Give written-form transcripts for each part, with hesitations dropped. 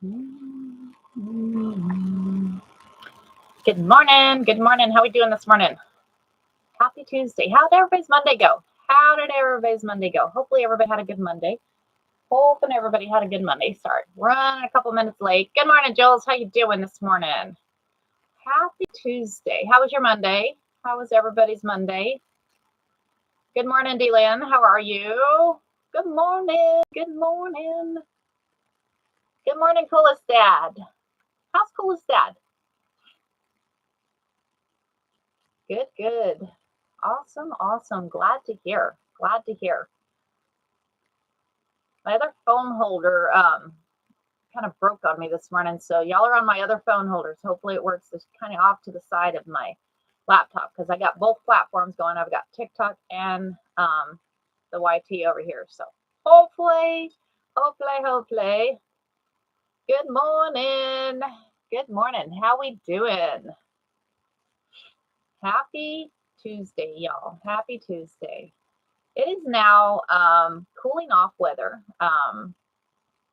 Good morning. Good morning. How we doing this morning? Happy Tuesday. How did everybody's Monday go? Hopefully everybody had a good Monday. Sorry, running a couple minutes late. Good morning, Jules. How you doing this morning? Happy Tuesday. How was your Monday? How was everybody's Monday? Good morning, D-Lynn. How are you? Good morning. Good morning. Good morning, Coolest Dad. How's Coolest Dad? Good, good. Awesome, awesome. Glad to hear. Glad to hear. My other phone holder kind of broke on me this morning, so y'all are on my other phone holders. Hopefully it works. It's kind of off to the side of my laptop because I got both platforms going. I've got TikTok and the YT over here. So hopefully. Good morning. Good morning. How we doing? Happy Tuesday, y'all. Happy Tuesday. It is now cooling off weather.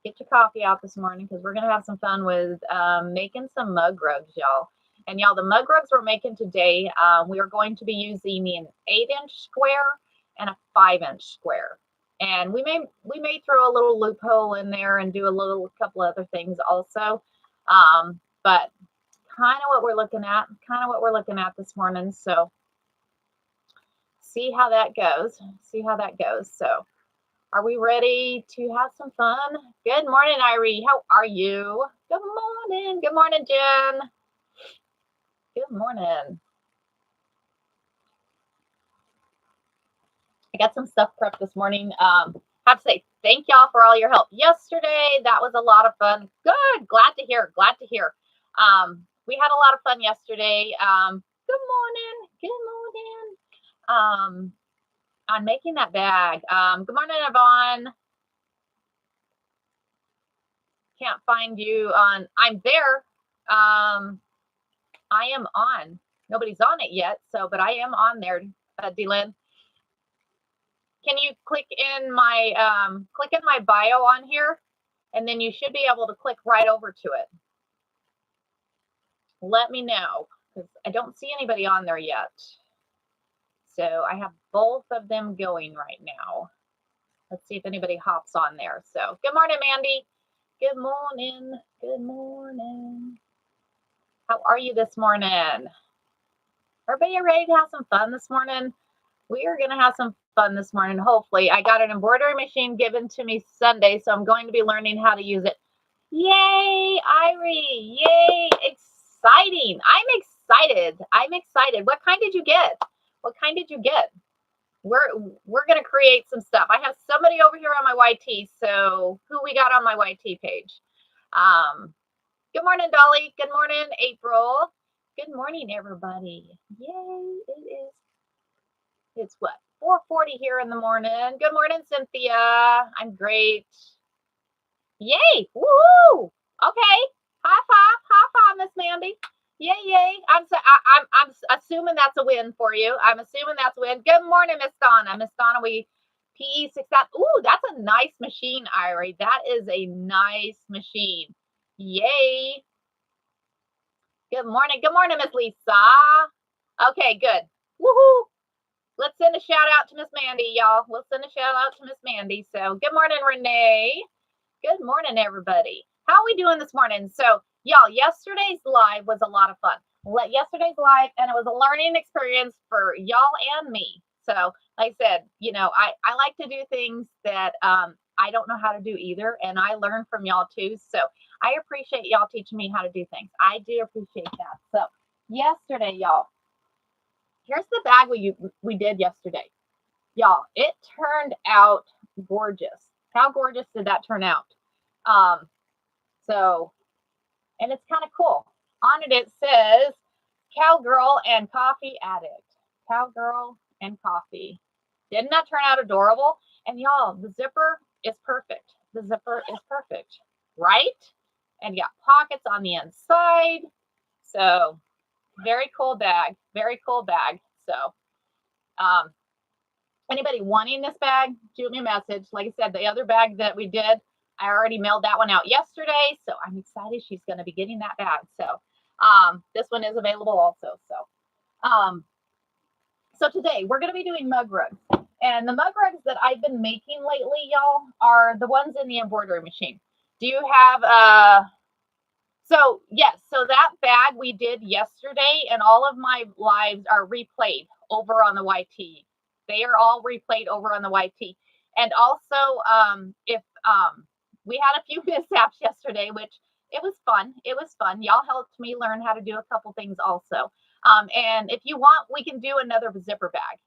Get your coffee out this morning because we're going to have some fun with making some Mugrugs, y'all. And y'all, the Mugrugs we're making today, we are going to be using an 8-inch square and a 5-inch square. And we may throw a little loophole in there and do a couple other things also. But kind of what we're looking at this morning. So see how that goes. So are we ready to have some fun? Good morning, Irie. How are you? Good morning. Good morning, Jen. Good morning. I got some stuff prepped this morning. Have to say thank y'all for all your help yesterday. That was a lot of fun. Good. Glad to hear. We had a lot of fun yesterday. Good morning. On making that bag. Good morning, Yvonne. Can't find you on. I'm there. I am on. Nobody's on it yet, but I am on there, D-Lynn. Can you click in my bio on here, and then you should be able to click right over to it. Let me know because I don't see anybody on there yet. So I have both of them going right now. Let's see if anybody hops on there. So good morning, Mandy. Good morning. Good morning. How are you this morning? Everybody ready to have some fun this morning? We are going to have some fun this morning, hopefully. I got an embroidery machine given to me Sunday, so I'm going to be learning how to use it. Yay, Irie. Yay. Exciting. I'm excited. What kind did you get? We're going to create some stuff. I have somebody over here on my YT, so who we got on my YT page? Good morning, Dolly. Good morning, April. Good morning, everybody. Yay, it's what, 4:40 here in the morning. Good morning, Cynthia. I'm great. Yay. Woo! Okay. High five, Miss Mandy. Yay. I'm assuming that's a win for you. Good morning, Miss Donna. We PE 6. Ooh, that's a nice machine, Irie. That is a nice machine. Yay. Good morning, Miss Lisa. Okay, good. Woohoo. Let's send a shout out to Miss Mandy, y'all. We'll send a shout out to Miss Mandy. So good morning, Renee. Good morning, everybody. How are we doing this morning? So y'all, yesterday's live was a lot of fun. And it was a learning experience for y'all and me. So like I said, I like to do things that I don't know how to do either. And I learn from y'all too. So I appreciate y'all teaching me how to do things. I do appreciate that. So yesterday, y'all, here's the bag we did yesterday. Y'all, it turned out gorgeous. How gorgeous did that turn out? And it's kind of cool. On it says Cowgirl and Coffee Addict. Cowgirl and Coffee. Didn't that turn out adorable? And y'all, the zipper is perfect. Right? And you got pockets on the inside. So very cool bag. So anybody wanting this bag, shoot me a message. Like I said, the other bag that we did, I already mailed that one out yesterday, so I'm excited she's going to be getting that bag. So this one is available also. So today we're going to be doing Mugrugs. And the Mugrugs that I've been making lately, y'all, are the ones in the embroidery machine. Do you have so yes, so that bag we did yesterday, and all of my lives are replayed over on the YT. They are all replayed over on the YT. And also, if we had a few mishaps yesterday, which it was fun. It was fun. Y'all helped me learn how to do a couple things also. And if you want, we can do another zipper bag.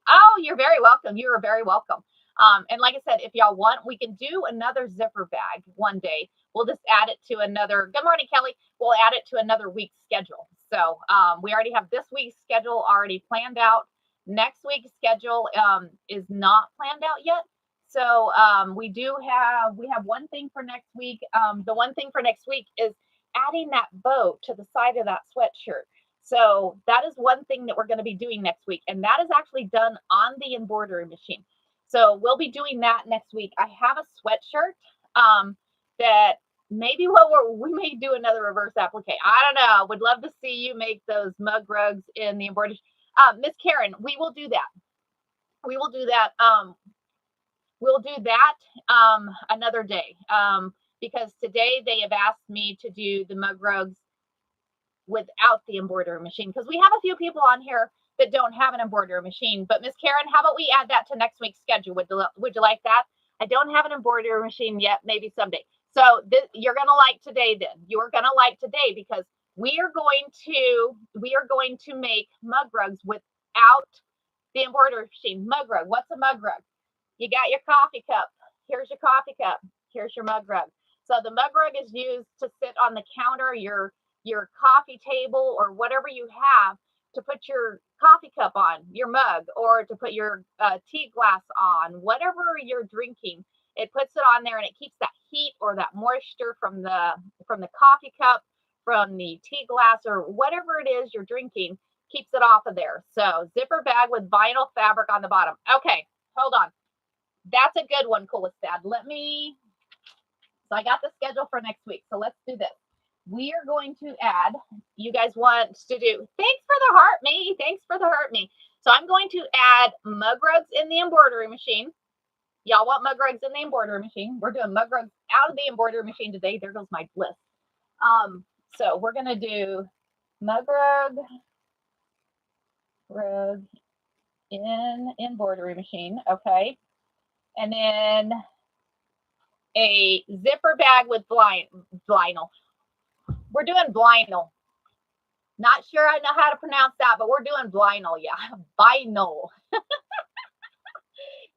Oh, you're very welcome. You are very welcome. And like I said, if y'all want, we can do another zipper bag one day. We'll just add it to another. Good morning, Kelly. We'll add it to another week's schedule. So we already have this week's schedule already planned out. Next week's schedule is not planned out yet. So we have one thing for next week. The one thing for next week is adding that bow to the side of that sweatshirt. So that is one thing that we're going to be doing next week. And that is actually done on the embroidery machine. So we'll be doing that next week. I have a sweatshirt that maybe we may do another reverse applique. I don't know. Would love to see you make those Mugrugs in the embroidery. Miss Karen, we will do that. We will do that. We'll do that another day because today they have asked me to do the Mugrugs without the embroidery machine because we have a few people on here that don't have an embroidery machine. But Miss Karen, how about we add that to next week's schedule? Would you like that? I don't have an embroidery machine yet, maybe someday. So you're gonna like today then. You're gonna like today because we are going to make Mugrugs without the embroidery machine. Mugrug. What's a Mugrug? You got your coffee cup. Here's your coffee cup. Here's your Mugrug. So the Mugrug is used to sit on the counter, your coffee table, or whatever you have to put your coffee cup on, your mug, or to put your tea glass on, whatever you're drinking. It puts it on there and it keeps that heat or that moisture from the coffee cup, from the tea glass, or whatever it is you're drinking, keeps it off of there. So zipper bag with vinyl fabric on the bottom. Okay, hold on. That's a good one, Coolestad. So I got the schedule for next week. So let's do this. We are going to add, you guys want to do, thanks for the heart me. Thanks for the heart me. So I'm going to add Mugrugs in the embroidery machine. Y'all want Mugrugs in the embroidery machine. We're doing Mugrugs out of the embroidery machine today. There goes my list. So we're going to do Mugrug in embroidery machine. Okay. And then a zipper bag with vinyl. We're doing vinyl. Not sure I know how to pronounce that, but we're doing vinyl. Yeah, vinyl.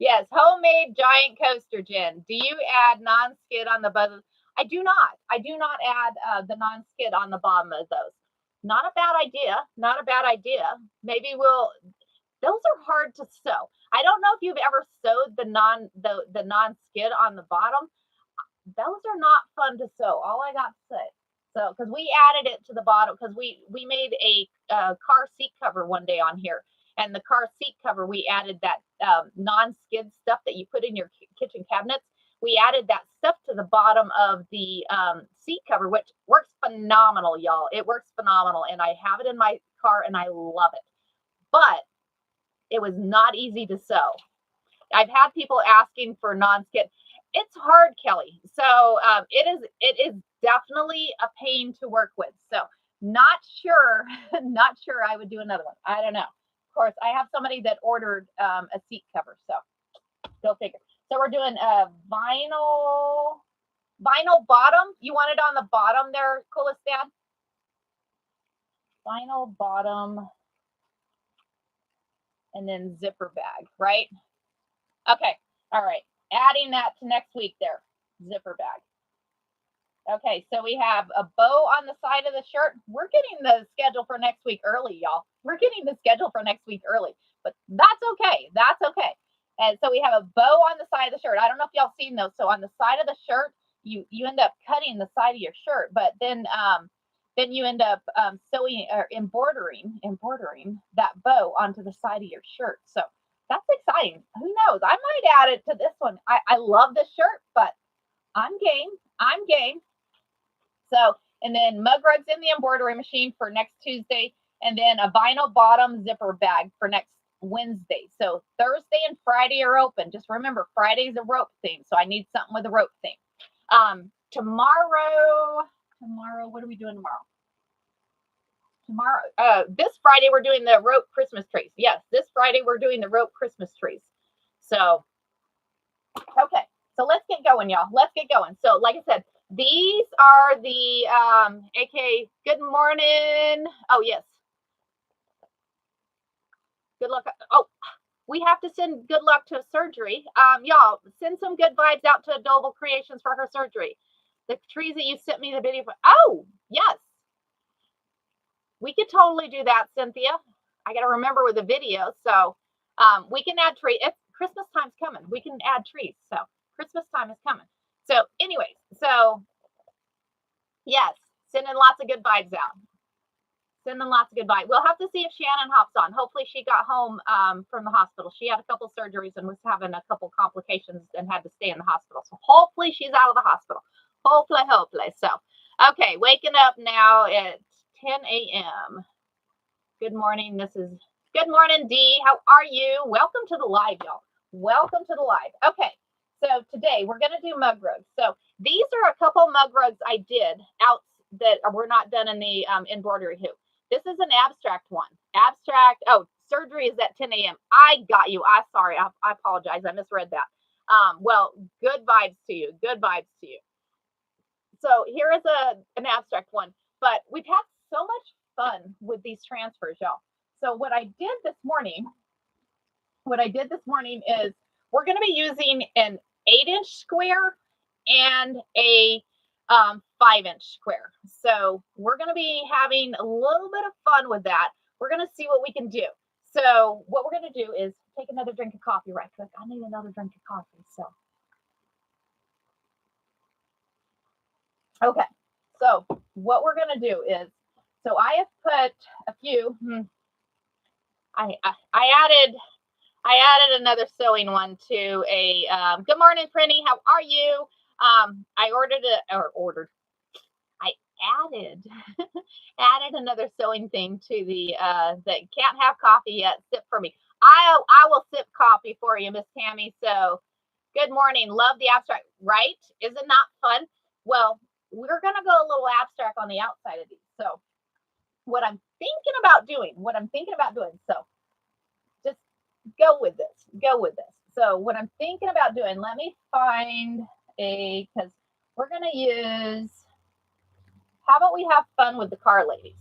Yes, homemade giant coaster, Jen. Do you add non-skid on the bottom? I do not. I do not add the non-skid on the bottom of those. Not a bad idea. Not a bad idea. Maybe those are hard to sew. I don't know if you've ever sewed the non-skid on the bottom. Those are not fun to sew. All I got to say. So, because we added it to the bottom, because we made a car seat cover one day on here, and the car seat cover, we added that non-skid stuff that you put in your kitchen cabinets. We added that stuff to the bottom of the seat cover, which works phenomenal, y'all. It works phenomenal, and I have it in my car, and I love it. But it was not easy to sew. I've had people asking for non-skid. It's hard, Kelly. So it is definitely a pain to work with. So not sure I would do another one. I don't know. Of course, I have somebody that ordered a seat cover. So go figure. So we're doing a vinyl bottom. You want it on the bottom there, Coolestad? Vinyl bottom. And then zipper bag, right? Okay. All right. Adding that to next week there. Zipper bag. Okay, so we have a bow on the side of the shirt. We're getting the schedule for next week early, y'all. We're getting the schedule for next week early, but that's okay. That's okay. And so we have a bow on the side of the shirt. I don't know if y'all seen those. So on the side of the shirt, you end up cutting the side of your shirt, but then you end up sewing or embroidering that bow onto the side of your shirt. So that's exciting. Who knows? I might add it to this one. I love this shirt, but I'm game. I'm game. So, and then Mugrugs in the embroidery machine for next Tuesday, and then a vinyl bottom zipper bag for next Wednesday. So Thursday and Friday are open. Just remember, Friday's a rope theme, so I need something with a rope theme. Tomorrow, what are we doing tomorrow? This Friday we're doing the rope Christmas trees. Yes, this Friday we're doing the rope Christmas trees. So, okay, so let's get going, y'all. Let's get going. So, like I said, these are the AK. Good morning. Oh yes. Good luck. Oh, we have to send good luck to surgery. Y'all send some good vibes out to Adorable Creations for her surgery. The trees that you sent me the video for. Oh yes, we could totally do that, Cynthia. I got to remember with the video. So we can add trees. Christmas time's coming. We can add trees. So Christmas time is coming. So anyways, so yes, sending lots of good vibes out. Sending lots of good vibes. We'll have to see if Shannon hops on. Hopefully she got home from the hospital. She had a couple surgeries and was having a couple complications and had to stay in the hospital. So hopefully she's out of the hospital. Hopefully. So, okay, waking up now at 10 a.m. Good morning. Good morning, Dee. How are you? Welcome to the live, y'all. Welcome to the live. Okay, so today we're going to do Mugrugs. So these are a couple Mugrugs I did out that were not done in the embroidery hoop. This is an abstract one. Abstract. Oh, surgery is at 10 a.m. I got you. I'm sorry. I apologize. I misread that. Well, good vibes to you. Good vibes to you. So here is an abstract one. But we've had so much fun with these transfers, y'all. So what I did this morning is we're going to be using an 8-inch square and a 5-inch square. So we're going to be having a little bit of fun with that. We're going to see what we can do. So what we're going to do is take another drink of coffee right quick. I need another drink of coffee. So, okay. So what we're going to do is, so I have put a few, I added another sewing one to a, good morning, Prinny. How are you? I added another sewing thing to the, that can't have coffee yet. Sip for me. I will sip coffee for you, Miss Tammy. So good morning. Love the abstract, right? Is it not fun? Well, we're going to go a little abstract on the outside of these. So what I'm thinking about doing, so just go with this. So what I'm thinking about doing, let me find because we're going to use, how about we have fun with the car ladies?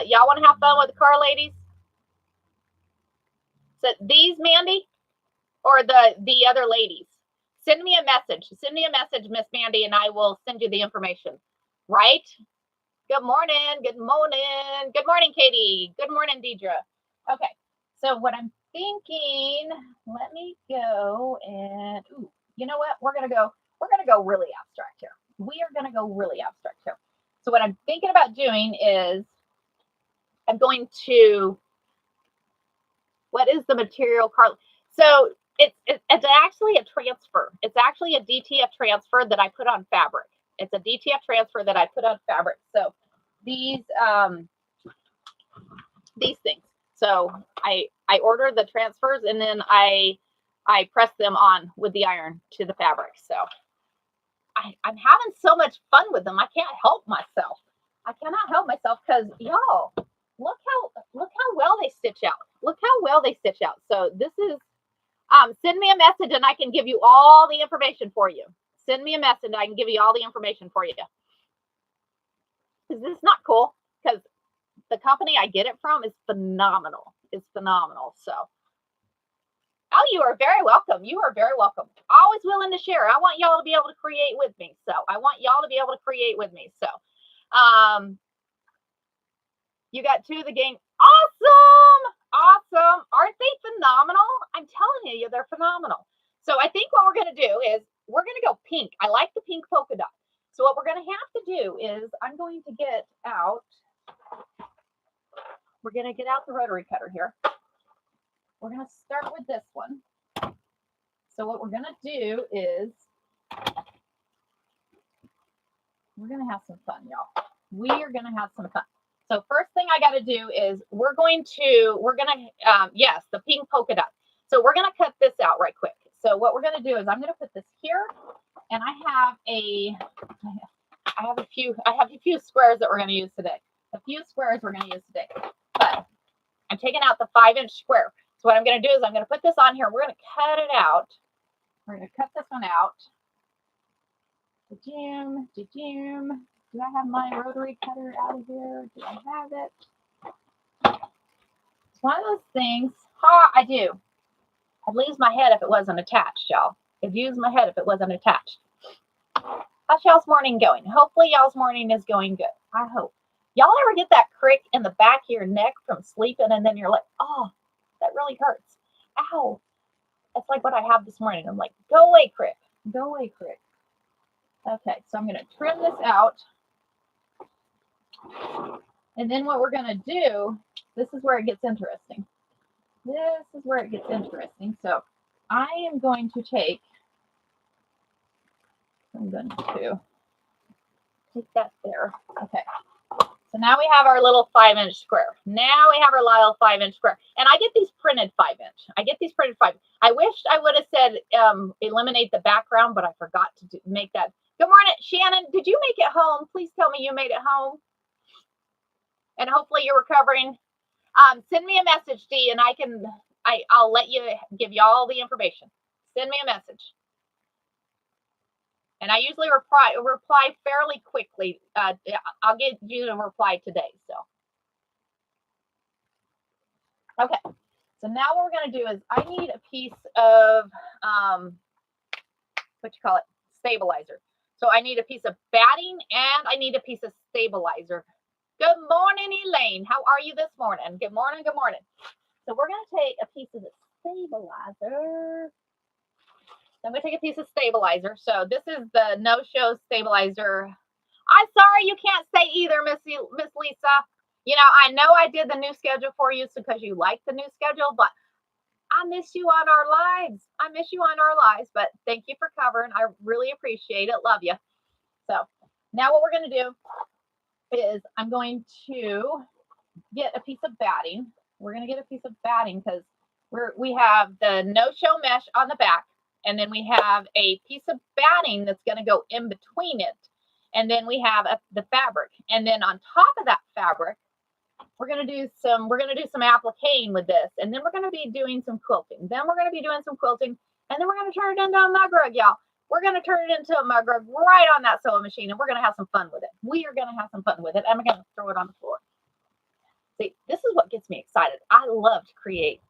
Y'all want to have fun with the car ladies? So these, Mandy, or the other ladies? Send me a message, Miss Mandy, and I will send you the information, right? Good morning, Katie. Good morning, Deidre. Okay, so what I'm thinking, let me go and, you know what? We're gonna go really abstract here. So what I'm thinking about doing is I'm going to, what is the material, Carl? So it's actually a transfer. It's actually a DTF transfer that I put on fabric. So these things. So I ordered the transfers and then I press them on with the iron to the fabric. So I'm having so much fun with them. I can't help myself. Because y'all, look how well they stitch out. So this is, send me a message and I can give you all the information for you. Is this not cool? Because the company I get it from is phenomenal. So, oh, you are very welcome. Always willing to share. I want y'all to be able to create with me. So, you got two of the game. Awesome. Aren't they phenomenal? I'm telling you, they're phenomenal. So I think what we're going to do is we're going to go pink. I like the pink polka dot. So what we're going to have to do is I'm going to get out. We're going to get out the rotary cutter here. We're going to start with this one. So what we're going to do is We're going to have some fun, y'all. We are going to have some fun. So first thing I got to do is yes, the pink polka dot. So we're going to cut this out right quick. So what we're going to do is I'm going to put this here, and I have a few squares that we're going to use today. But I'm taking out the 5-inch square. So what I'm going to do is I'm going to put this on here. We're going to cut it out. We're going to cut this one out. Do I have my rotary cutter out of here? Do I have it? It's one of those things. I do. I'd lose my head if it wasn't attached, y'all. I'd use my head if it wasn't attached. How's y'all's morning going? Hopefully y'all's morning is going good. I hope. Y'all ever get that crick in the back of your neck from sleeping and then you're like, oh, that really hurts. Ow. That's like what I have this morning. I'm like, go away, crick. Go away, crick. Okay, so I'm going to trim this out. And then what we're going to do, this is where it gets interesting. So I am going to take that there. Okay. So now we have our little 5-inch square. And I get these printed 5-inch. I wished I would have said eliminate the background, but I forgot to make that. Good morning, Shannon. Did you make it home? Please tell me you made it home. And hopefully you're recovering. Send me a message, Dee, and I'll let you give you all the information. Send me a message. And I usually reply fairly quickly. I'll get you to reply today. So, okay. So now what we're going to do is I need a piece of, stabilizer. So I need a piece of batting and I need a piece of stabilizer. Good morning, Elaine. How are you this morning? Good morning. So we're going to take a piece of the stabilizer. I'm going to take a piece of stabilizer. So this is the no-show stabilizer. I'm sorry you can't say either, Miss Lisa. You know I did the new schedule for you because you like the new schedule, but I miss you on our lives. But thank you for covering. I really appreciate it. Love you. So now what we're going to do is I'm going to get a piece of batting. We're going to get a piece of batting because we have the no-show mesh on the back. And then we have a piece of batting that's going to go in between it. And then we have the fabric. And then on top of that fabric, we're going to do some appliquing with this. And then we're going to be doing some quilting. And then we're going to turn it into a mug rug, y'all. We're going to turn it into a mug rug right on that sewing machine. And we're going to have some fun with it. We are going to have some fun with it. And I'm going to throw it on the floor. See, this is what gets me excited. I love to create.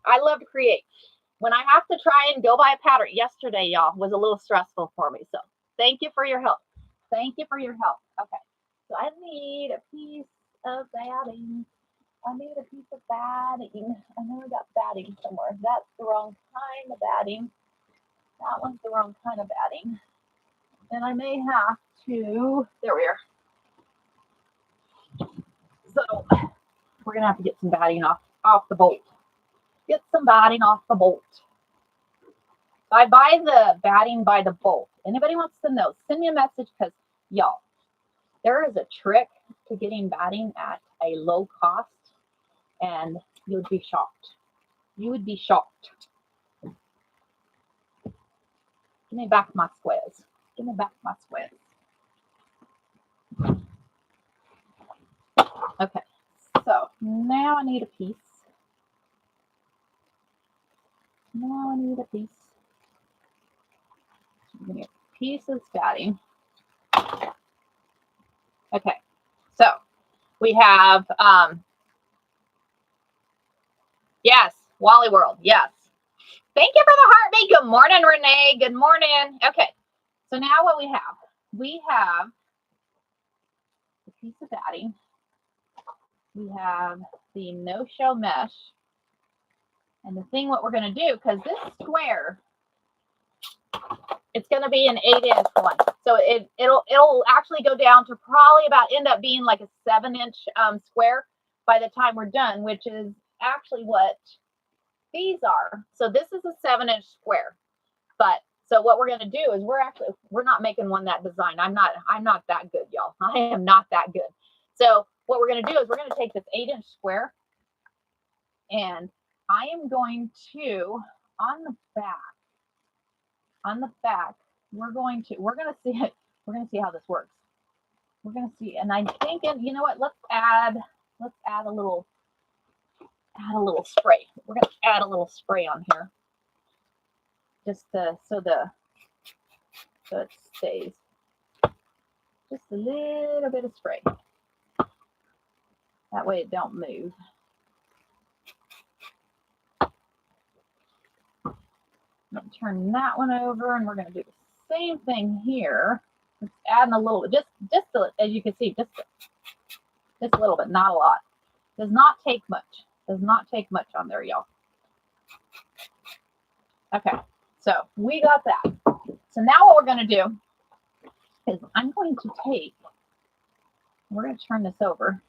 When I have to try and go by a pattern, yesterday, y'all, was a little stressful for me. So thank you for your help. Okay. So I need a piece of batting. I know I got batting somewhere. That's the wrong kind of batting. That one's the wrong kind of batting. And I may have to, there we are. So we're going to have to get some batting off the bolt. I buy the batting by the bolt. Anybody wants to know, send me a message because, y'all, there is a trick to getting batting at a low cost, and you would be shocked. Give me back my squares. Okay, so now I need a piece. Give me a piece of batting. Okay, so we have, yes, Wally World, yes. Thank you for the heartbeat. Good morning, Renee. Good morning. Okay, so now what we have a piece of batting. We have the no-show mesh. And the thing what we're going to do, because this square, it's going to be an 8-inch one. So it'll actually go down to probably end up being like a 7-inch square by the time we're done, which is actually what these are. So this is a 7-inch square. But So what we're going to do is we're not making one that design. I'm not that good, y'all. I am not that good. So what we're going to do is we're going to take this 8-inch square, and I am going to, on the back, we're going to see it. We're going to see how this works. We're going to see, and I'm thinking, you know what? Let's add a little spray. We're going to add a little spray on here, just so it stays. Just a little bit of spray. That way it don't move. I'm going to turn that one over, and we're going to do the same thing here. Just adding a little bit, just as you can see, just a little bit, not a lot. Does not take much. Does not take much on there, y'all. Okay, so we got that. So now what we're going to do is I'm going to take, we're going to turn this over,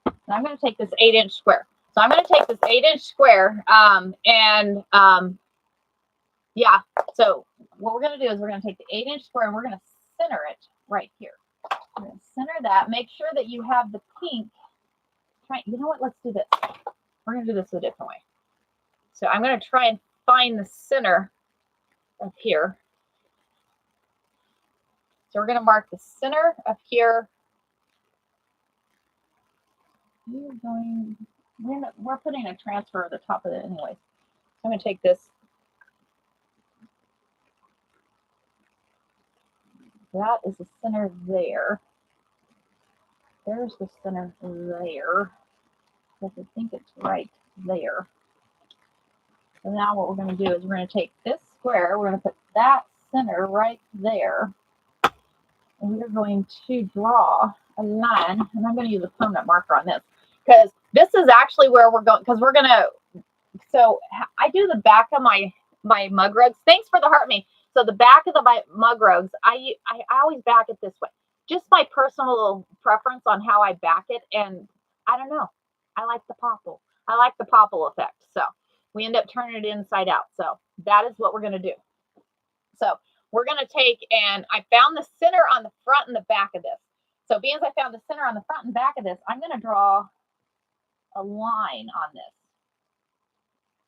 and I'm going to take this 8-inch square. So I'm going to take this 8-inch square, yeah. So what we're going to do is we're going to take the 8-inch square, and we're going to center it right here. We're going to center that. Make sure that you have the pink. You know what? Let's do this. We're going to do this a different way. So I'm going to try and find the center up here. So we're going to mark the center up here. We're putting a transfer at the top of it anyway. So I'm going to take this. That is the center there. There's the center there. I think it's right there. So now what we're going to do is we're going to take this square, we're going to put that center right there, and we're going to draw a line, and I'm going to use a permanent marker on this, because this is actually where we're going, because we're going to, so I do the back of my Mugrugs. Thanks for the heart me. So the back of my Mugrugs, I always back it this way. Just my personal preference on how I back it, and I don't know. I like the popple. I like the popple effect. So we end up turning it inside out. So that is what we're going to do. So we're going to take, and I found the center on the front and the back of this. So being as I found the center on the front and back of this, I'm going to draw a line on this.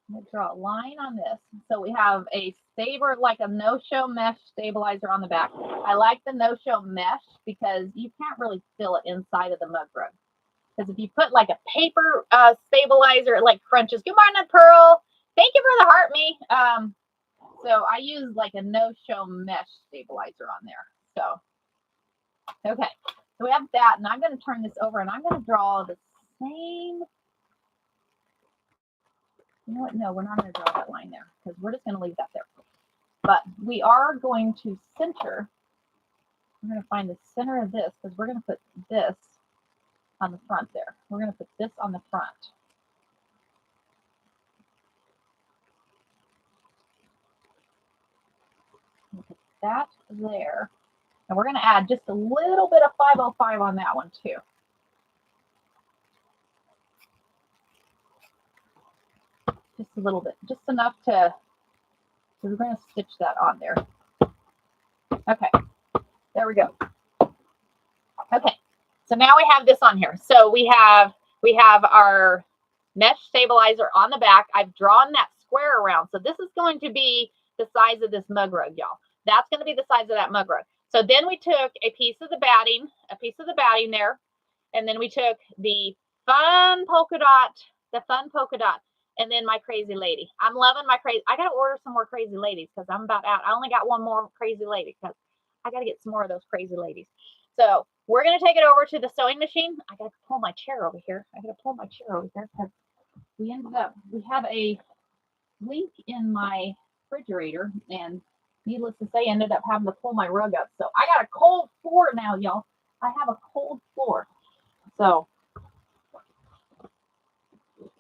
I'm going to draw a line on this. So we have a saber, like a no-show mesh stabilizer on the back. I like the no-show mesh because you can't really feel it inside of the Mugrug. Because if you put like a paper stabilizer, it like crunches. Good morning, Pearl. Thank you for the heart, me. So I use like a no-show mesh stabilizer on there. So, okay. So we have that, and I'm going to turn this over, and I'm going to draw the same. You know what? No, we're not going to draw that line there, because we're just going to leave that there. But we are going to center. We're going to find the center of this, because we're going to put this on the front there. We're going to put this on the front. Put that there. And we're going to add just a little bit of 505 on that one too. Just a little bit, just enough to, so we're going to stitch that on there. Okay, there we go. Okay, so now we have this on here. So we have our mesh stabilizer on the back. I've drawn that square around. So this is going to be the size of this Mugrug, y'all. That's going to be the size of that Mugrug. So then we took a piece of the batting there, and then we took the fun polka dot, and then my crazy lady. I'm loving my crazy. I got to order some more crazy ladies because I'm about out. I only got one more crazy lady because I got to get some more of those crazy ladies. So we're going to take it over to the sewing machine. I got to pull my chair over here. Because we have a leak in my refrigerator, and needless to say, ended up having to pull my rug up. So I got a cold floor now, y'all. I have a cold floor. So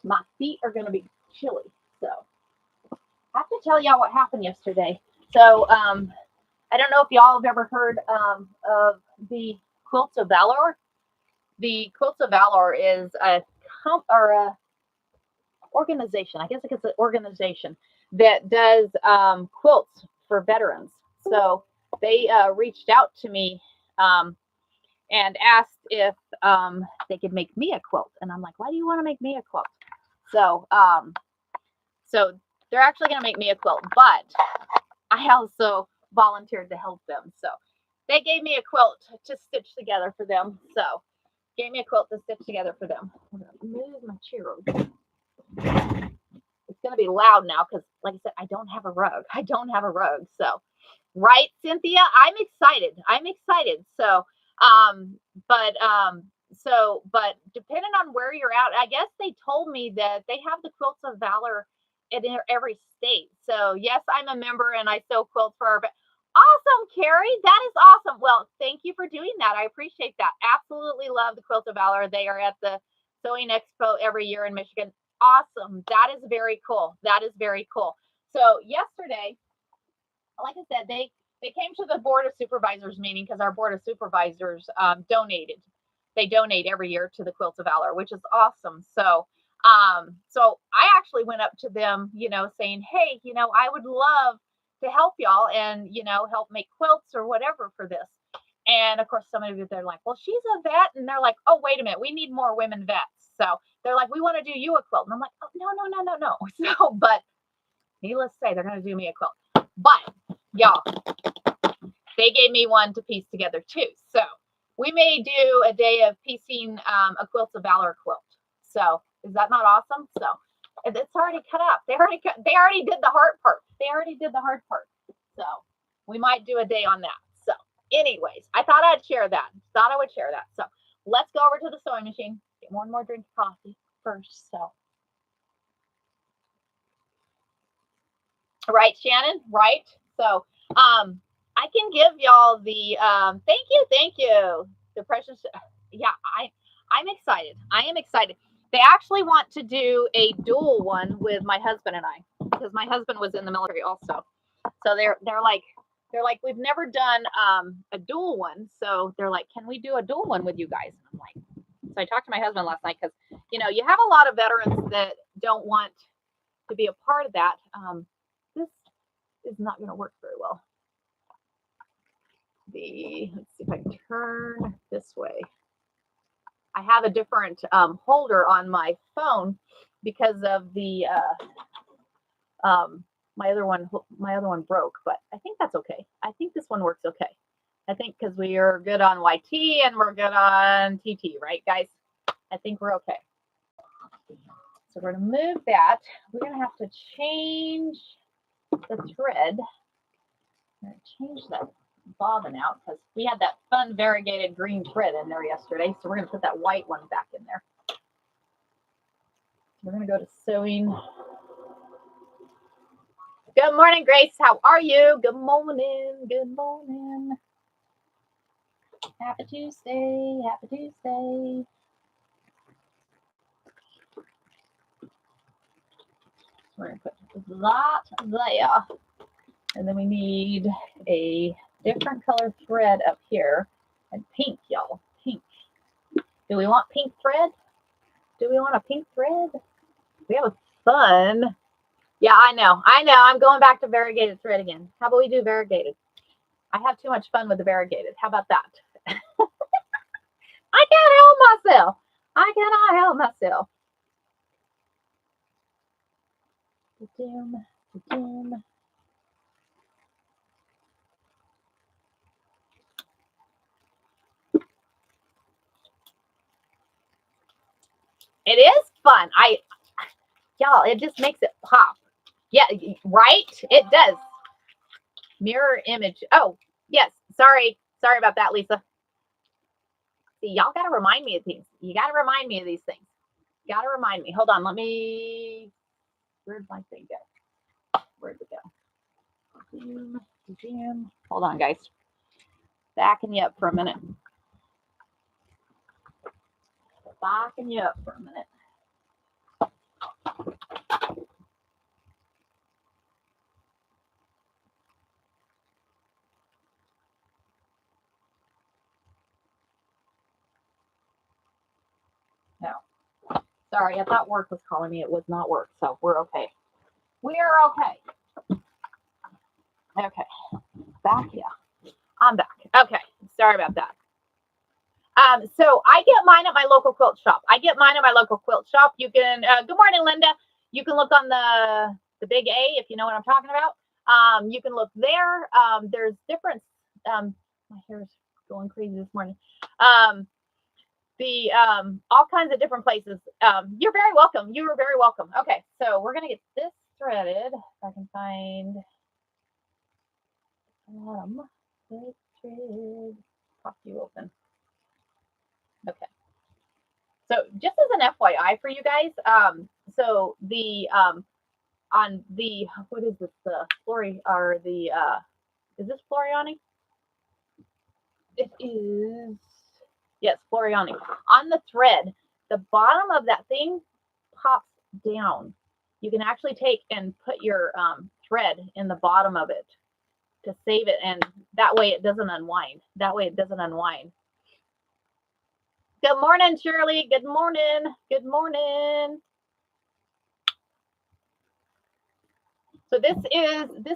my feet are going to be chilly. So I have to tell y'all what happened yesterday. So I don't know if y'all have ever heard of the Quilts of Valor. The Quilts of Valor is a organization. I guess it's an organization that does quilts for veterans. So they reached out to me and asked if they could make me a quilt. And I'm like, why do you want to make me a quilt? So so they're actually going to make me a quilt, but I also volunteered to help them. So they gave me a quilt to stitch together for them. So gave me a quilt to stitch together for them. I'm going to move my chair over. It's going to be loud now because, like I said, I don't have a rug. I don't have a rug. So, right, Cynthia? I'm excited. I'm excited. So, but depending on where you're at, I guess they told me that they have the Quilts of Valor in every state. So, yes, I'm a member and I sew quilts for our. Awesome, Carrie. That is awesome. Well, thank you for doing that. I appreciate that. Absolutely love the Quilt of Valor. They are at the Sewing Expo every year in Michigan. Awesome. That is very cool. That is very cool. So yesterday, like I said, they came to the Board of Supervisors meeting because our Board of Supervisors donated. They donate every year to the Quilts of Valor, which is awesome. So so I actually went up to them, saying, hey, I would love to help y'all and, help make quilts or whatever for this. And of course, some of you, they're like, well, she's a vet. And they're like, oh, wait a minute. We need more women vets. So they're like, we want to do you a quilt. And I'm like, oh, no. So, but needless to say, they're going to do me a quilt. But y'all, they gave me one to piece together too. So we may do a day of piecing a Quilts of Valor quilt. So is that not awesome? So it's already cut up. They already did the hard part. So we might do a day on that. So anyways, I thought I'd share that. So let's go over to the sewing machine. Get one more drink of coffee first. So right, Shannon, right? So I can give y'all the thank you. The precious, yeah, I'm excited. I am excited. They actually want to do a dual one with my husband and I, because my husband was in the military also. So they're like, we've never done a dual one. So they're like, can we do a dual one with you guys? And I'm like, so I talked to my husband last night because, you have a lot of veterans that don't want to be a part of that. This is not going to work very well. Let's see if I can turn this way. I have a different holder on my phone because of the my other one broke, but I think that's okay. I think this one works okay. I think because we are good on YT and we're good on TT, right, guys? I think we're okay. So we're going to move that. We're going to have to change the thread. I'm going to change that bobbin out because we had that fun variegated green thread in there yesterday. So we're going to put that white one back in there. We're going to go to sewing. Good morning, Grace. How are you? Good morning. Good morning. Happy Tuesday. Happy Tuesday. We're going to put that there. And then we need a different color thread up here. And pink, y'all. Pink. Do we want pink thread? Do we want a pink thread? We have a fun. Yeah, I know. I'm going back to variegated thread again. How about we do variegated? I have too much fun with the variegated. How about that? I can't help myself. I cannot help myself. It is fun. Y'all, it just makes it pop. Yeah, right? It does. Mirror image. Oh, yes. Sorry about that, Lisa. See, y'all got to remind me of things. You got to remind me of these things. You got to remind me. Hold on. Where'd my thing go? Where'd it go? Zoom. Hold on, guys. Backing you up for a minute. No. Sorry, I thought work was calling me. It was not work, so we're okay. We are okay. Okay, back, yeah, I'm back. Okay, sorry about that. So I get mine at my local quilt shop. You can, good morning, Linda. You can look on the big A if you know what I'm talking about. You can look there. There's different, my hair's going crazy this morning. All kinds of different places. You're very welcome. You are very welcome. Okay, so we're gonna get this threaded. If I can find this thread. Pop you open. Okay. So just as an FYI for you guys, so the on the what is this Flori or the is this Floriani? It is, yes, Floriani. On the thread, the bottom of that thing pops down. You can actually take and put your thread in the bottom of it to save it, and that way it doesn't unwind. Good morning, Shirley. Good morning. Good morning. So this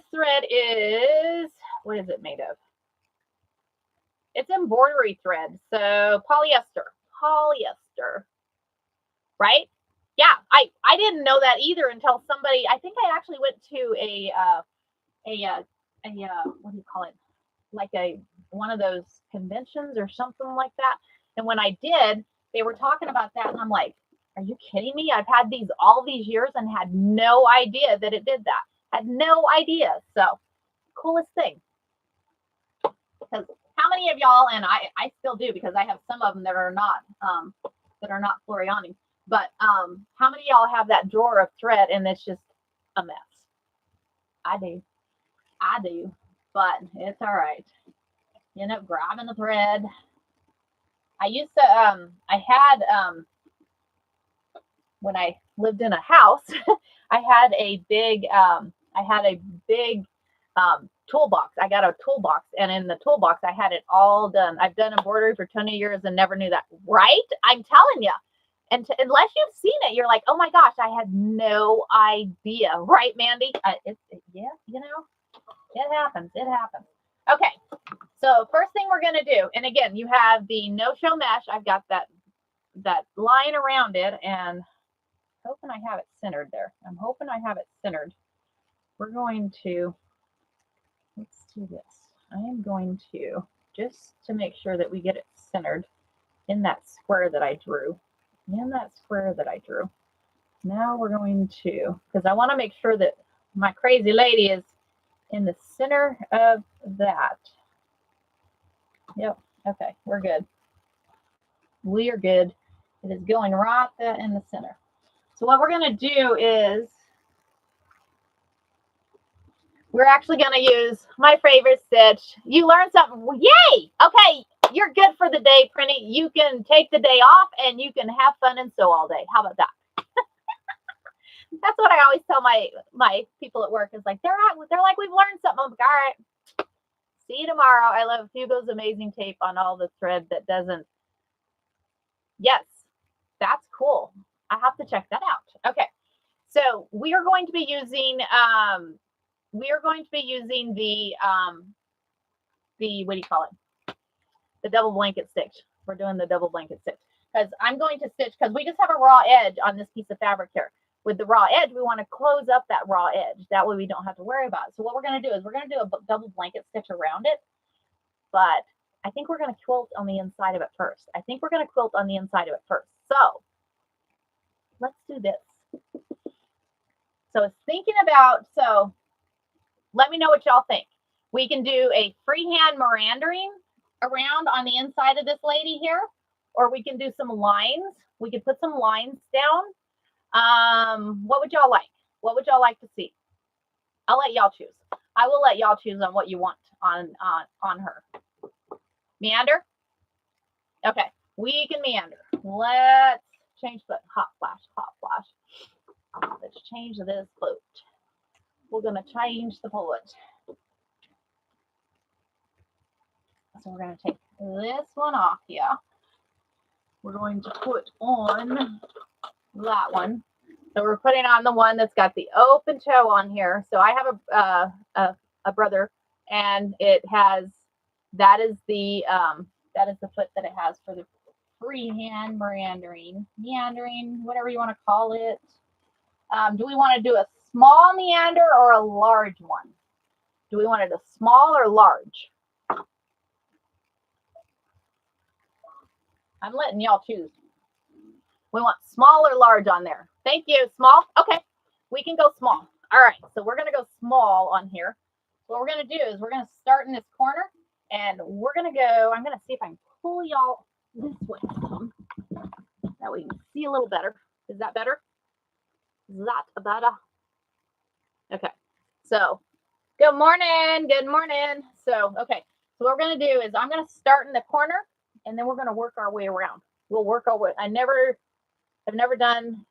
thread is, what is it made of? It's embroidery thread. So polyester, right? Yeah, I didn't know that either until somebody, I think I actually went to a what do you call it? Like one of those conventions or something like that. And when I did, they were talking about that, and I'm like, are you kidding me? I've had these all these years and had no idea that it did that. Had no idea. So coolest thing. Because how many of y'all, and I still do because I have some of them that are not Floriani, but how many of y'all have that drawer of thread and it's just a mess? I do, but it's all right. You end up grabbing the thread. I used to I had when I lived in a house, I had a big toolbox. I got a toolbox, and in the toolbox, I had it all done. I've done embroidery for 20 years and never knew that. Right? I'm telling you. And unless you've seen it, you're like, oh my gosh, I had no idea. Right, Mandy? Yeah, you know, it happens. Okay. So first thing we're going to do, and again, you have the no-show mesh. I've got that line around it, and hoping I have it centered there. I'm hoping I have it centered. We're going to, let's do this. I am going to, just to make sure that we get it centered in that square that I drew. Now we're going to, because I want to make sure that my crazy lady is in the center of that. Yep. Okay, we're good. We are good. It is going right there in the center. So what we're going to do is we're actually going to use my favorite stitch. You learned something. Yay! Okay, you're good for the day, Prinny. You can take the day off and you can have fun and sew all day. How about that? That's what I always tell my people at work. Is like, they're like, we've learned something. I'm like, all right, see you tomorrow. I love Hugo's amazing tape on all the thread that doesn't. Yes, that's cool. I have to check that out. Okay, so we are going to be using the what do you call it? The double blanket stitch. We're doing the double blanket stitch because I'm going to stitch, because we just have a raw edge on this piece of fabric here. With the raw edge, we want to close up that raw edge. That way we don't have to worry about it. So what we're going to do is we're going to do a double blanket stitch around it. But I think we're going to quilt on the inside of it first. So let's do this. So it's thinking about, so let me know what y'all think. We can do a freehand meandering around on the inside of this lady here, or we can do some lines. We could put some lines down. What would y'all like? What would y'all like to see? I'll let y'all choose. I will let y'all choose on what you want on her. Meander? Okay, we can meander. Let's change the hot flash. Let's change this boat. We're gonna change the bullet. So we're gonna take this one off here. We're going to put on that one. So we're putting on the one that's got the open toe on here. So I have a a brother, and it has, that is the foot that it has for the freehand meandering, whatever you want to call it. Do we want to do a small meander or a large one? Do we want it a small or large? I'm letting y'all choose. We want small or large on there. Thank you. Small. Okay. We can go small. All right. So we're going to go small on here. What we're going to do is we're going to start in this corner, and we're going to go, I'm going to see if I can pull y'all this way. That way you can see a little better. Is that better? Is that better? Okay. So good morning. Good morning. So, okay. So what we're going to do is I'm going to start in the corner, and then we're going to work our way around. We'll work our way. I've never done.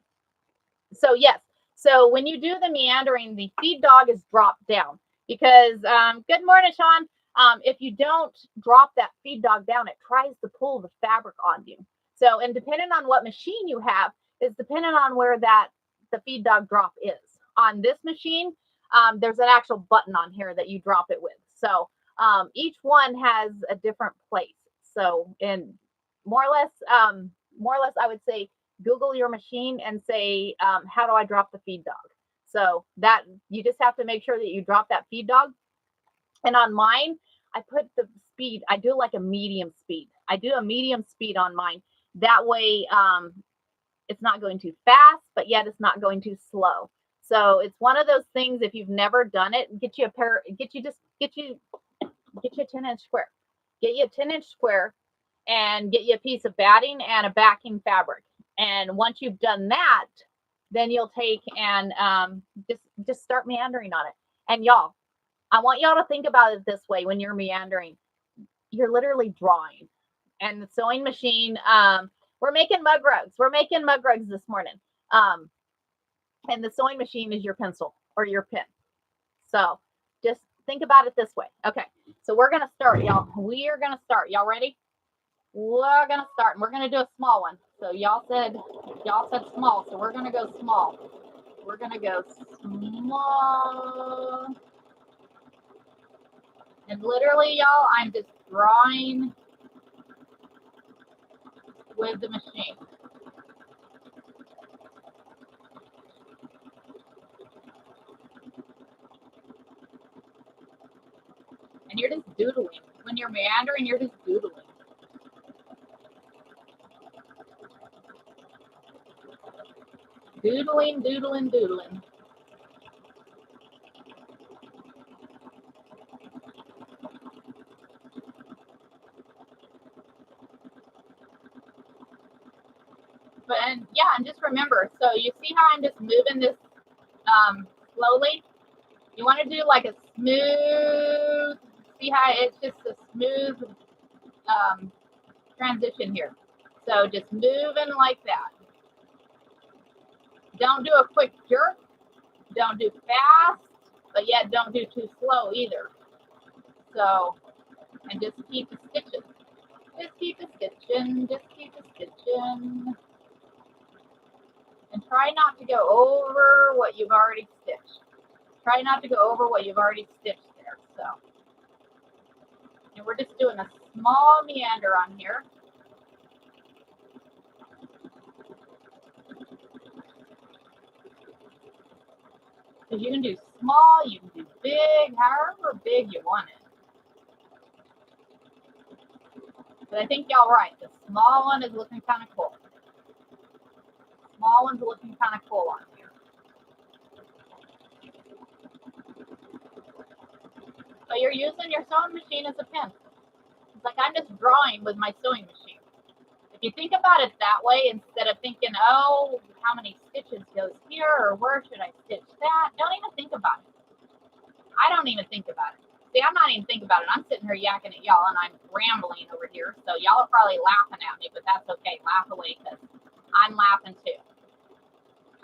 So yes. So when you do the meandering, the feed dog is dropped down because, good morning, Sean. If you don't drop that feed dog down, it tries to pull the fabric on you. So, and depending on what machine you have is dependent on where that the feed dog drop is. On this machine, there's an actual button on here that you drop it with. So each one has a different place. So, and more or less, I would say Google your machine and say, how do I drop the feed dog? So that you just have to make sure that you drop that feed dog. And on mine, I put the speed, I do like a medium speed. I do a medium speed on mine. That way, it's not going too fast, but yet it's not going too slow. So it's one of those things, if you've never done it, get you a 10-inch square. Get you a 10-inch square and get you a piece of batting and a backing fabric. And once you've done that, then you'll take and just start meandering on it. And y'all, I want y'all to think about it this way when you're meandering. You're literally drawing. And the sewing machine, we're making Mugrugs. We're making Mugrugs this morning. And the sewing machine is your pencil or your pen. So just think about it this way. Okay, so we're going to start, y'all. We are going to start. Y'all ready? We're going to start, and we're going to do a small one. So y'all said small, so we're going to go small. We're going to go small. And literally, y'all, I'm just drawing with the machine. And you're just doodling. When you're meandering, you're just doodling. Doodling, doodling, doodling. But, and yeah, and just remember, so you see how I'm just moving this slowly? You want to do like a smooth, see how it's just a smooth transition here. So just moving like that. Don't do a quick jerk. Don't do fast, but yet don't do too slow either. So, and just keep the stitching. Just keep the stitching. Just keep the stitching. And try not to go over what you've already stitched. Try not to go over what you've already stitched there. So, and we're just doing a small meander on here. Because you can do small, you can do big, however big you want it. But I think y'all right. The small one is looking kind of cool. Small one's looking kind of cool on here. So you're using your sewing machine as a pen. It's like I'm just drawing with my sewing machine. If you think about it that way, instead of thinking, oh, how many stitches goes here, or where should I stitch that, don't even think about it. I don't even think about it. See, I'm not even thinking about it. I'm sitting here yakking at y'all, and I'm rambling over here. So y'all are probably laughing at me, but that's okay. Laugh away, because I'm laughing too.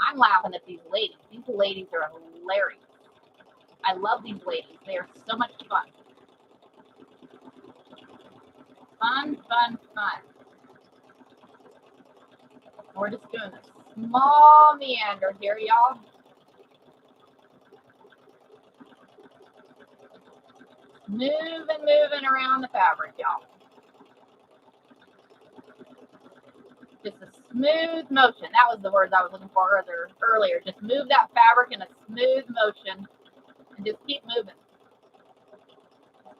I'm laughing at these ladies. These ladies are hilarious. I love these ladies. They are so much fun. Fun, fun, fun. We're just doing a small meander here, y'all. moving around the fabric, y'all. Just a smooth motion. That was the words I was looking for earlier. Just move that fabric in a smooth motion and just keep moving.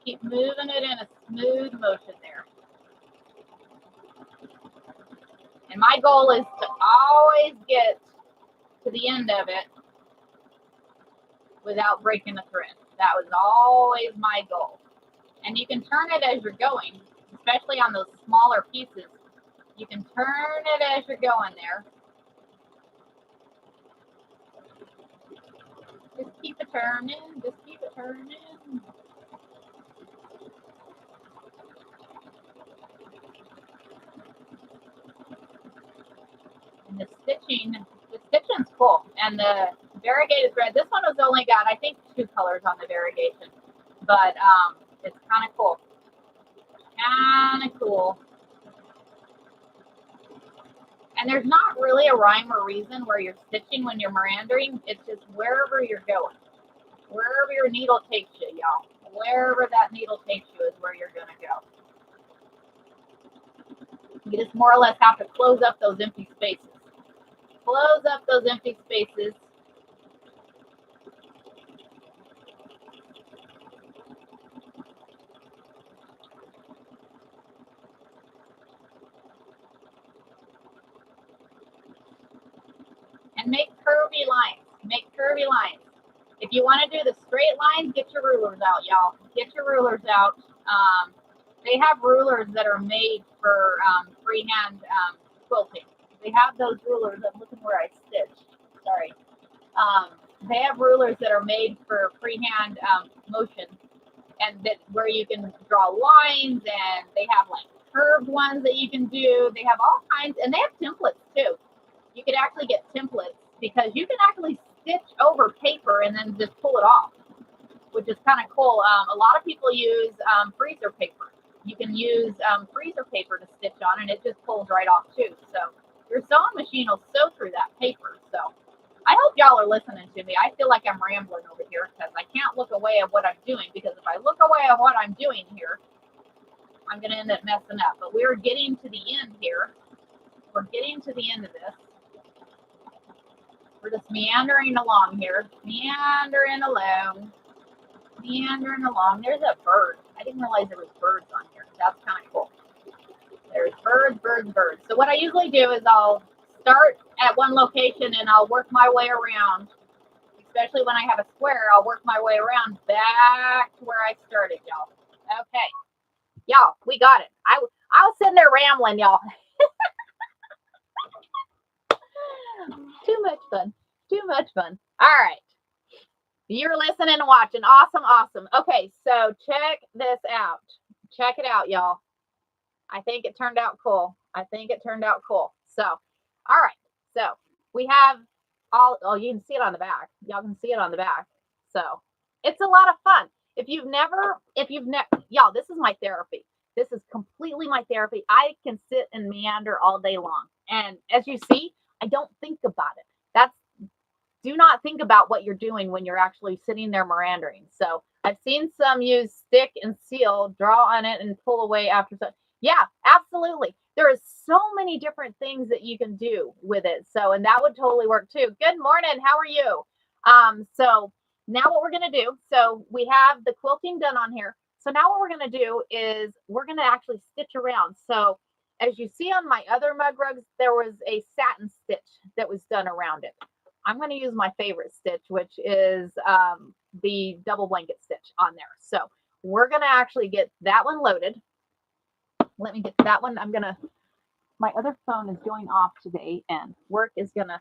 Keep moving it in a smooth motion there. And my goal is to always get to the end of it without breaking a thread. That was always my goal. And you can turn it as you're going, especially on those smaller pieces. You can turn it as you're going there. Just keep it turning, just keep it turning. And the stitching's cool. And the variegated thread, this one has only got, I think, 2 colors on the variegation. But it's kind of cool. Kind of cool. And there's not really a rhyme or reason where you're stitching when you're merandering. It's just wherever you're going. Wherever your needle takes you, y'all. Wherever that needle takes you is where you're going to go. You just more or less have to close up those empty spaces. Close up those empty spaces. And make curvy lines. Make curvy lines. If you want to do the straight lines, get your rulers out, y'all. Get your rulers out. They have rulers that are made for freehand quilting. They have those rulers. I'm looking where I stitched. Sorry. They have rulers that are made for freehand motion, and that where you can draw lines, and they have like curved ones that you can do. They have all kinds, and they have templates too. You could actually get templates because you can actually stitch over paper and then just pull it off, which is kind of cool. A lot of people use freezer paper. You can use freezer paper to stitch on, and it just pulls right off too. So your sewing machine will sew through that paper. So I hope y'all are listening to me. I feel like I'm rambling over here because I can't look away at what I'm doing, because if I look away at what I'm doing here, I'm going to end up messing up. But we're getting to the end here. We're getting to the end of this. We're just meandering along here. Meandering along. Meandering along. There's a bird. I didn't realize there was birds on here. That's kind of cool. There's birds, birds, birds. So what I usually do is I'll start at one location and I'll work my way around. Especially when I have a square, I'll work my way around back to where I started, y'all. Okay. Y'all, we got it. I was sitting there rambling, y'all. Too much fun. Too much fun. All right. You're listening and watching. Awesome, awesome. Okay, so check this out. Check it out, y'all. I think it turned out cool. I think it turned out cool. So, all right. So we have all, oh, you can see it on the back. Y'all can see it on the back. So it's a lot of fun. If you've never, y'all, this is my therapy. This is completely my therapy. I can sit and meander all day long. And as you see, I don't think about it. Do not think about what you're doing when you're actually sitting there meandering. So I've seen some use stick and seal, draw on it and pull away after. Yeah, absolutely. There is so many different things that you can do with it. So, and that would totally work too. Good morning. How are you? So now what we're going to do, so we have the quilting done on here. So now what we're going to do is we're going to actually stitch around. So as you see on my other Mugrugs, there was a satin stitch that was done around it. I'm going to use my favorite stitch, which is the double blanket stitch on there. So we're going to actually get that one loaded. Let me get that one. My other phone is going off today and work is going to,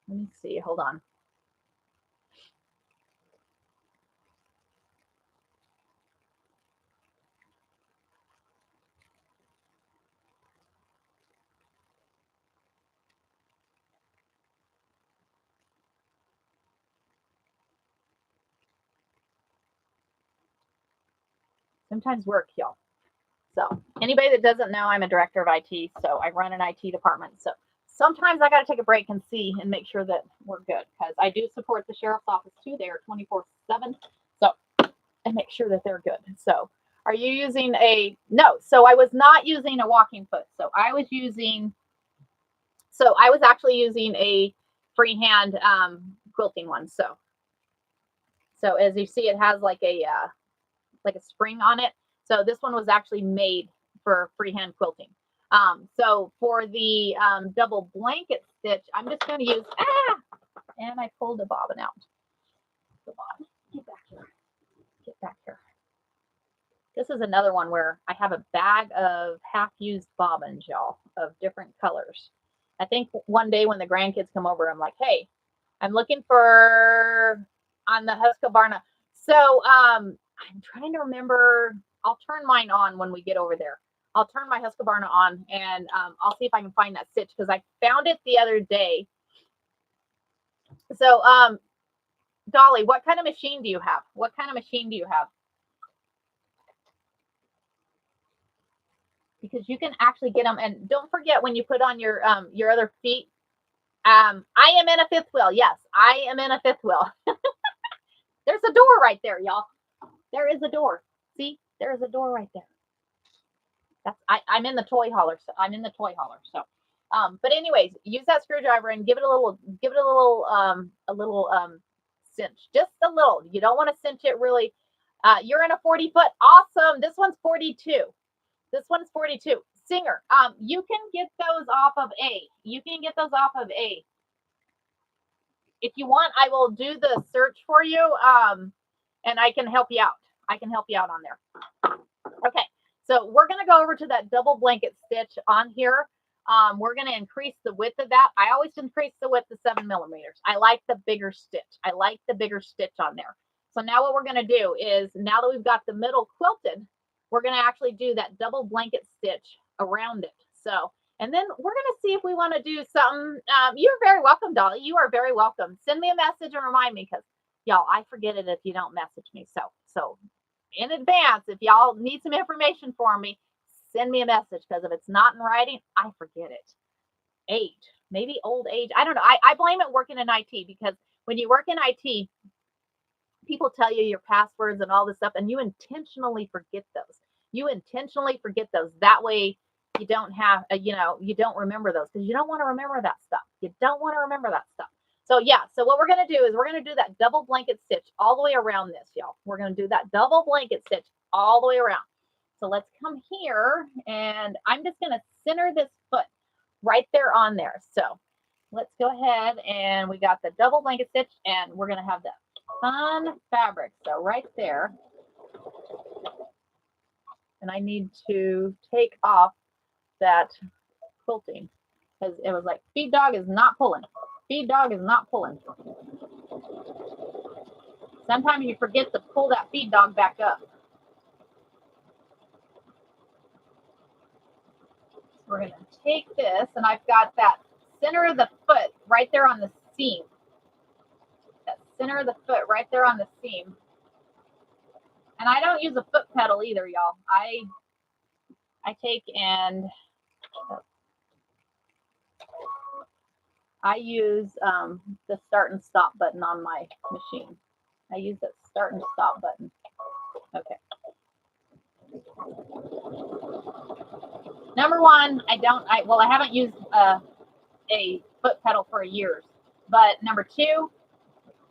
let me see, hold on. Sometimes work, y'all. So anybody that doesn't know, I'm a director of IT, so I run an IT department. So sometimes I got to take a break and see and make sure that we're good, because I do support the sheriff's office too. They are 24/7. So and make sure that they're good. So are you using no, so I was not using a walking foot. I was actually using a freehand quilting one. So as you see, it has like a spring on it. So this one was actually made for freehand quilting. So for the double blanket stitch, I'm just going to use, and I pulled the bobbin out. Come on, get back here. Get back here. This is another one where I have a bag of half-used bobbins, y'all, of different colors. I think one day when the grandkids come over, I'm like, hey, I'm looking for on the Husqvarna. So I'm trying to remember. I'll turn mine on when we get over there. I'll turn my Husqvarna on and I'll see if I can find that stitch because I found it the other day. So Dolly, what kind of machine do you have? What kind of machine do you have? Because you can actually get them, and don't forget when you put on your other feet. I am in a fifth wheel. Yes, I am in a fifth wheel. There's a door right there, y'all. There is a door. See, there is a door right there. I'm in the toy hauler. So I'm in the toy hauler. So, but anyways, use that screwdriver and give it a little cinch, just a little. You don't want to cinch it really. You're in a 40 foot. Awesome. This one's 42. This one's 42. Singer, you can get those off of A. You can get those off of A. If you want, I will do the search for you, and I can help you out. I can help you out on there. Okay, so we're going to go over to that double blanket stitch on here. We're going to increase the width of that. I always increase the width to 7 millimeters. I like the bigger stitch. I like the bigger stitch on there. So now what we're going to do is, now that we've got the middle quilted, we're going to actually do that double blanket stitch around it. So, and then we're going to see if we want to do something. You're very welcome, Dolly. You are very welcome. Send me a message and remind me, because y'all, I forget it if you don't message me. So in advance, if y'all need some information for me, send me a message, because if it's not in writing, I forget it. Age, maybe old age. I don't know. I blame it working in IT, because when you work in IT, people tell you your passwords and all this stuff, and you intentionally forget those. That way you don't have, you don't remember those, because you don't want to remember that stuff. So yeah, so what we're going to do is we're going to do that double blanket stitch all the way around this, y'all. We're going to do that double blanket stitch all the way around. So let's come here, and I'm just going to center this foot right there on there. So let's go ahead, and we got the double blanket stitch, and we're going to have that fun fabric. So right there. And I need to take off that quilting, because it was like, feed dog is not pulling. Feed dog is not pulling. Sometimes you forget to pull that feed dog back up. We're going to take this, and I've got that center of the foot right there on the seam. That center of the foot right there on the seam. And I don't use a foot pedal either, y'all. I take and I use the start and stop button on my machine. I use that start and stop button. Okay. Number one, I haven't used a foot pedal for years. But number two,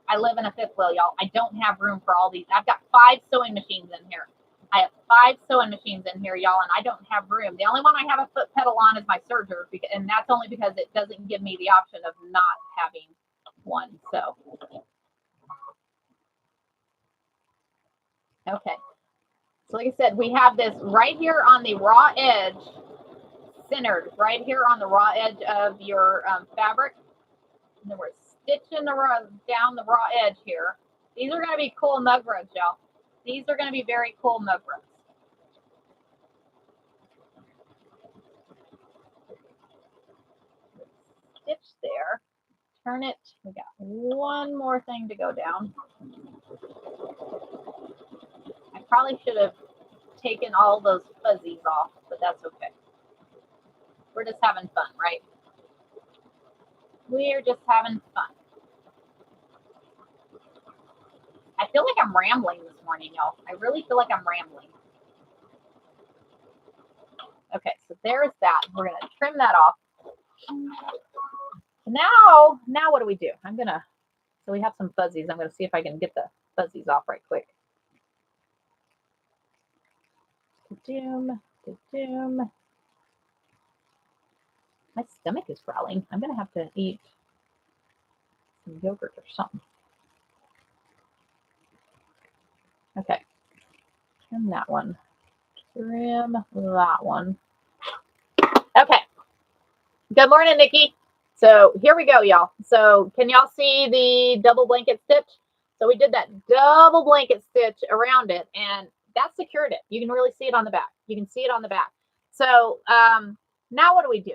I live in a fifth wheel, y'all. I don't have room for all these. I've got 5 sewing machines in here. I have 5 sewing machines in here, y'all, and I don't have room. The only one I have a foot pedal on is my serger, and that's only because it doesn't give me the option of not having one. So, okay. So like I said, we have this right here on the raw edge, centered right here on the raw edge of your fabric. And then we're stitching down the raw edge here. These are going to be cool Mugrugs, y'all. These are going to be very cool Mugrugs. Stitch there. Turn it. We got one more thing to go down. I probably should have taken all those fuzzies off, but that's okay. We're just having fun, right? We're just having fun. I feel like I'm rambling this morning, y'all. I really feel like I'm rambling. Okay, so there's that. We're gonna trim that off. Now what do we do? So we have some fuzzies. I'm gonna see if I can get the fuzzies off right quick. Doom. My stomach is growling. I'm gonna have to eat some yogurt or something. Okay, trim that one. Trim that one. Okay. Good morning, Nikki. So here we go, y'all. So can y'all see the double blanket stitch? So we did that double blanket stitch around it, and that secured it. You can really see it on the back. You can see it on the back. So now what do we do?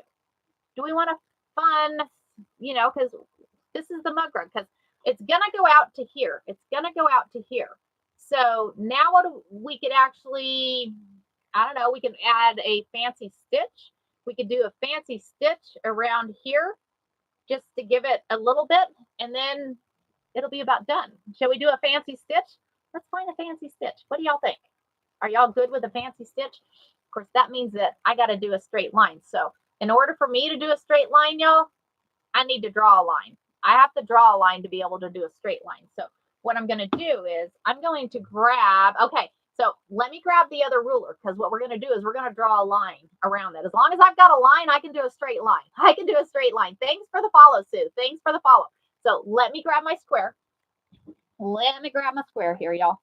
Do we want a fun, because this is the Mugrug, because it's going to go out to here. It's going to go out to here. So now we could actually, I don't know, we can add a fancy stitch. We could do a fancy stitch around here just to give it a little bit, and then it'll be about done. Shall we do a fancy stitch? Let's find a fancy stitch. What do y'all think? Are y'all good with a fancy stitch? Of course, that means that I got to do a straight line. So in order for me to do a straight line, y'all, I need to draw a line. I have to draw a line to be able to do a straight line. So what I'm going to do is I'm going to grab, okay, so let me grab the other ruler, because what we're going to do is we're going to draw a line around it. As long as I've got a line, I can do a straight line. I can do a straight line. Thanks for the follow, Sue. Thanks for the follow. So let me grab my square. Let me grab my square here, y'all.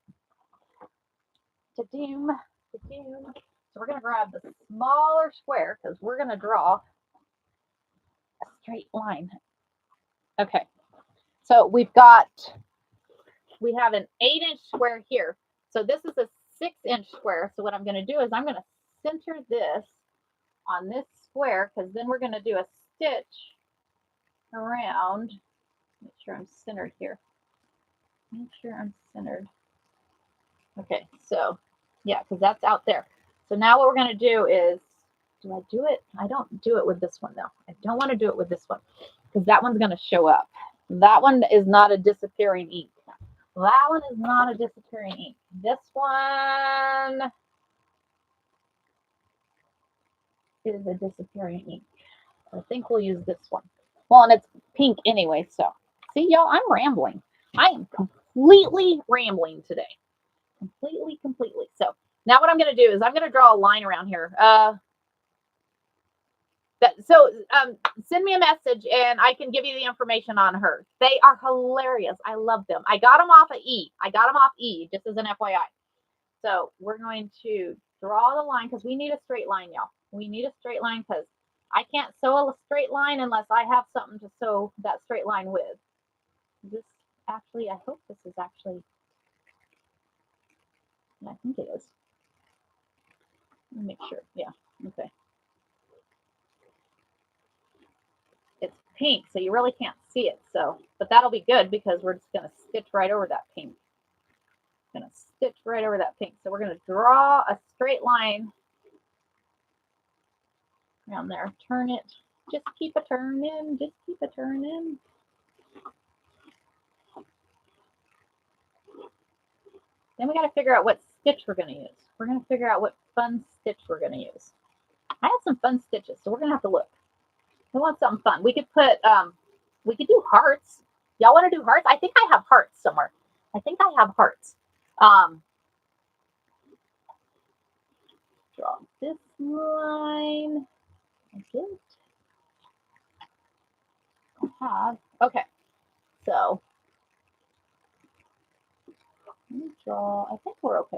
Ta-doom. So we're going to grab the smaller square because we're going to draw a straight line. Okay. So we have an 8-inch square here. So this is a 6-inch square. So what I'm going to do is I'm going to center this on this square, because then we're going to do a stitch around. Make sure I'm centered here. Make sure I'm centered. Okay, so yeah, because that's out there. So now what we're going to do is, do I do it? I don't do it with this one though. I don't want to do it with this one because that one's going to show up. That one is not a disappearing ink. That one is not a disappearing ink. This one is a disappearing ink. I think we'll use this one. Well, and it's pink anyway, so. See, y'all, I'm rambling. I am completely rambling today. Completely. So now what I'm going to do is I'm going to draw a line around here. Send me a message and I can give you the information on her. They are hilarious. I love them. I got them off of E. Just as an FYI. So we're going to draw the line because we need a straight line, y'all. We need a straight line because I can't sew a straight line unless I have something to sew that straight line with. This actually, I hope this is actually, I think it is. Let me make sure. Yeah. Okay. It's pink, so you really can't see it. So, but that'll be good because we're just going to stitch right over that pink. So we're going to draw a straight line around there. Turn it. Just keep a turning. Then we got to figure out what stitch we're going to use. We're going to figure out what fun stitch we're going to use. I have some fun stitches, so we're going to have to look. We want something fun. We could do hearts. Y'all want to do hearts? I think I have hearts somewhere. Draw this line. Okay. So let me draw. I think we're okay.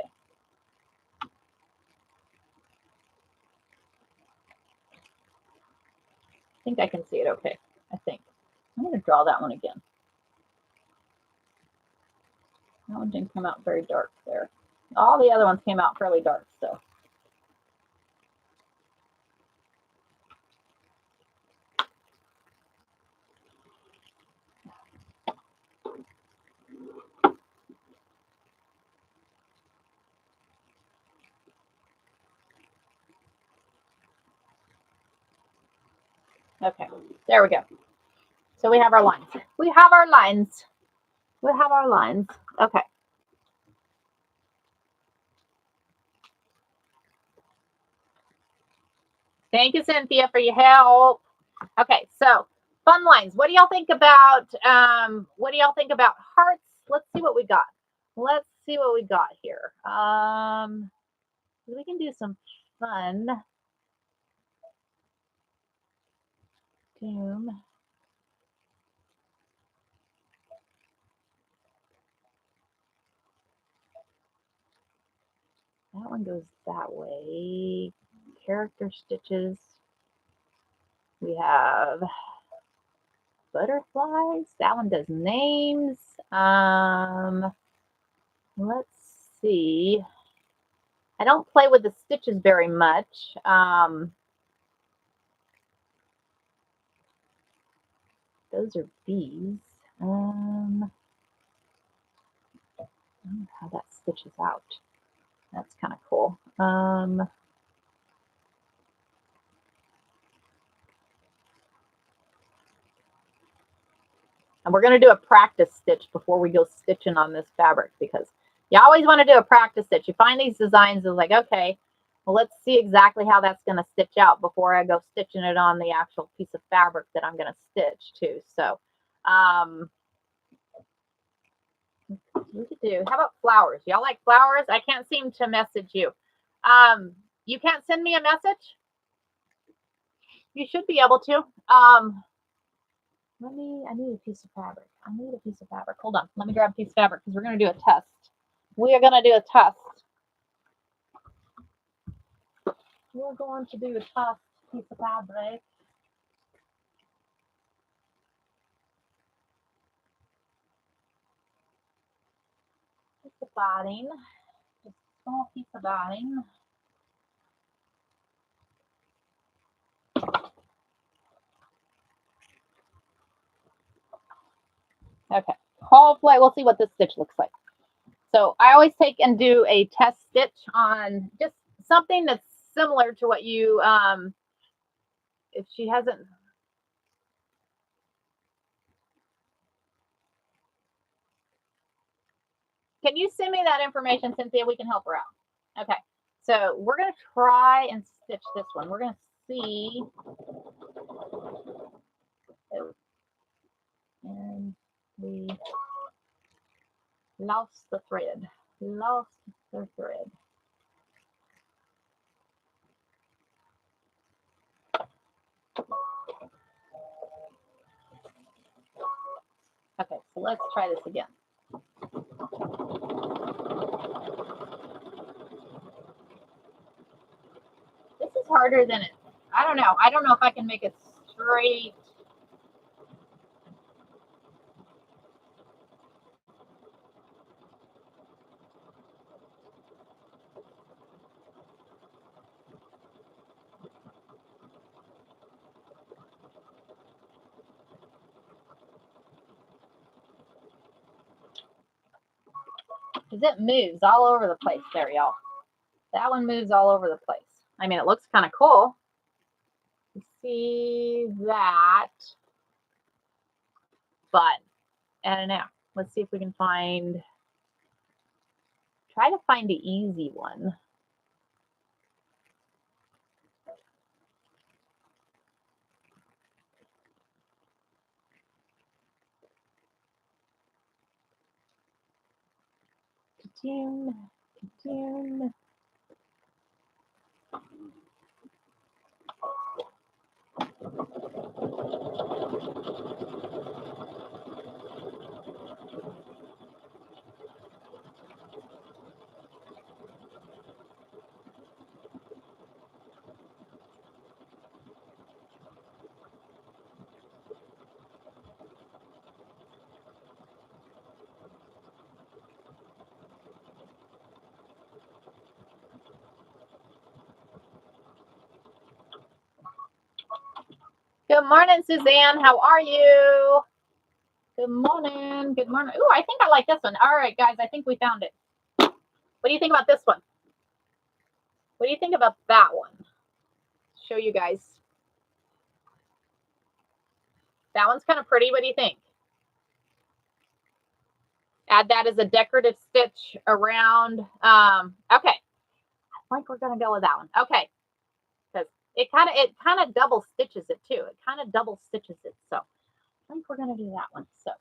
I think I can see it okay. I think. I'm going to draw that one again. That one didn't come out very dark there. All the other ones came out fairly dark, so. Okay, there we go. So we have our lines. Okay. Thank you, Cynthia, for your help. Okay, so fun lines. What do y'all think about hearts? Let's see what we got. Let's see what we got here. We can do some fun. Doom. That one goes that way. Character stitches. We have butterflies. That one does names. Let's see. I don't play with the stitches very much. Those are bees. I don't know how that stitches out. That's kind of cool. And we're going to do a practice stitch before we go stitching on this fabric, because you always want to do a practice stitch. You find these designs, it's like, okay, well, let's see exactly how that's going to stitch out before I go stitching it on the actual piece of fabric that I'm going to stitch too. So we could do, how about flowers? Y'all like flowers? I can't seem to message you. You can't send me a message? You should be able to. I need a piece of fabric. I need a piece of fabric. Hold on. Let me grab a piece of fabric because we're going to do a test. We are going to do a test. We're going to do a test piece of fabric. Piece of batting. Just a small piece of batting. Okay. Hopefully we'll see what this stitch looks like. So I always take and do a test stitch on just something that's similar to what you, if she hasn't. Can you send me that information, Cynthia? We can help her out. Okay. So we're going to try and stitch this one. We're going to see. And we lost the thread. Lost the thread. Okay, so let's try this again. This is harder than it. I don't know. I don't know if I can make it straight. Because it moves all over the place there, y'all. That one moves all over the place. I mean, it looks kind of cool. You see that. But I don't know. Let's see if we can find. Try to find the easy one. Good morning, Suzanne. How are you? Good morning. Good morning. Ooh, I think I like this one. All right, guys, I think we found it. What do you think about this one? What do you think about that one? Show you guys. That one's kind of pretty. What do you think? Add that as a decorative stitch around. Okay. I think we're going to go with that one. Okay. Because it kind of double stitches it too. It kind of double stitches it. So I think we're going to do that one. So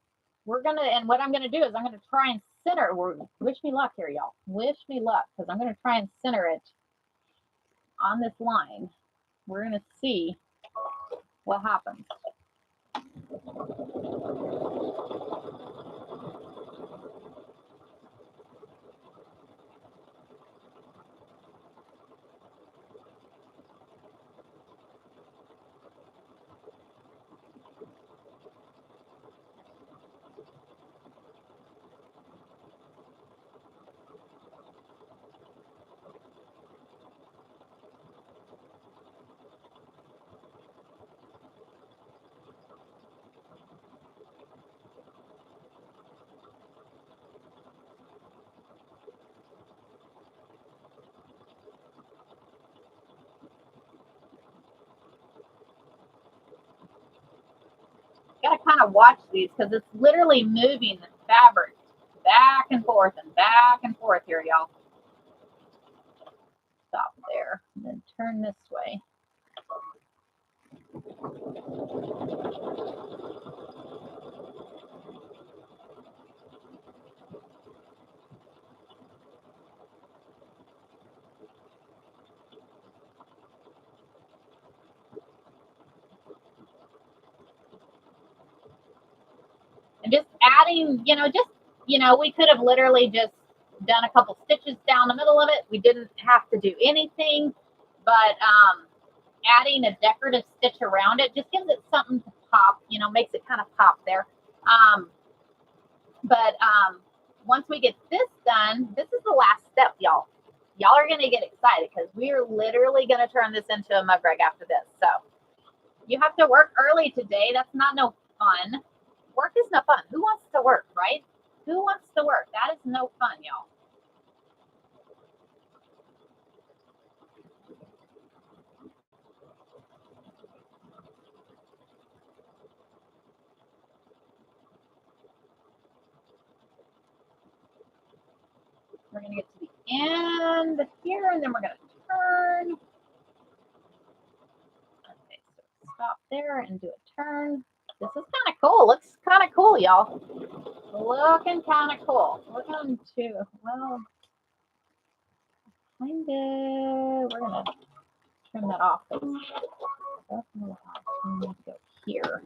we're going to, and what I'm going to do is I'm going to try and center. Wish me luck here, y'all. Wish me luck, because I'm going to try and center it on this line. We're going to see what happens. Got to kind of watch these because it's literally moving the fabric back and forth here, y'all. Stop there and then turn this way. And just adding, we could have literally just done a couple stitches down the middle of it. We didn't have to do anything, but adding a decorative stitch around it just gives it something to pop, makes it kind of pop there. But once we get this done, this is the last step, y'all. Y'all are going to get excited because we are literally going to turn this into a mug rug after this. So you have to work early today. That's not no fun. Work is no fun. Who wants to work, right? Who wants to work? That is no fun, y'all. We're going to get to the end here, and then we're going to turn. Okay, so stop there and do a turn. This is kind of cool. Looks kind of cool, y'all. Looking kind of cool. We're going to, well, kind of, we're going to trim that off. I'm going to go here.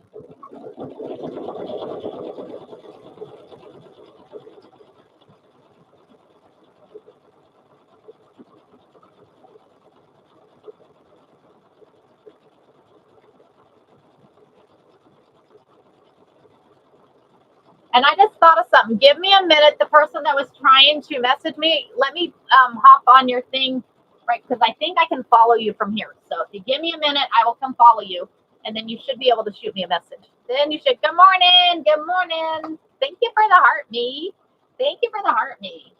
And I just thought of something. Give me a minute. The person that was trying to message me, let me hop on your thing, right? Because I think I can follow you from here. So if you give me a minute, I will come follow you. And then you should be able to shoot me a message. Then you should, good morning. Good morning. Thank you for the heart, me. Thank you for the heart, me.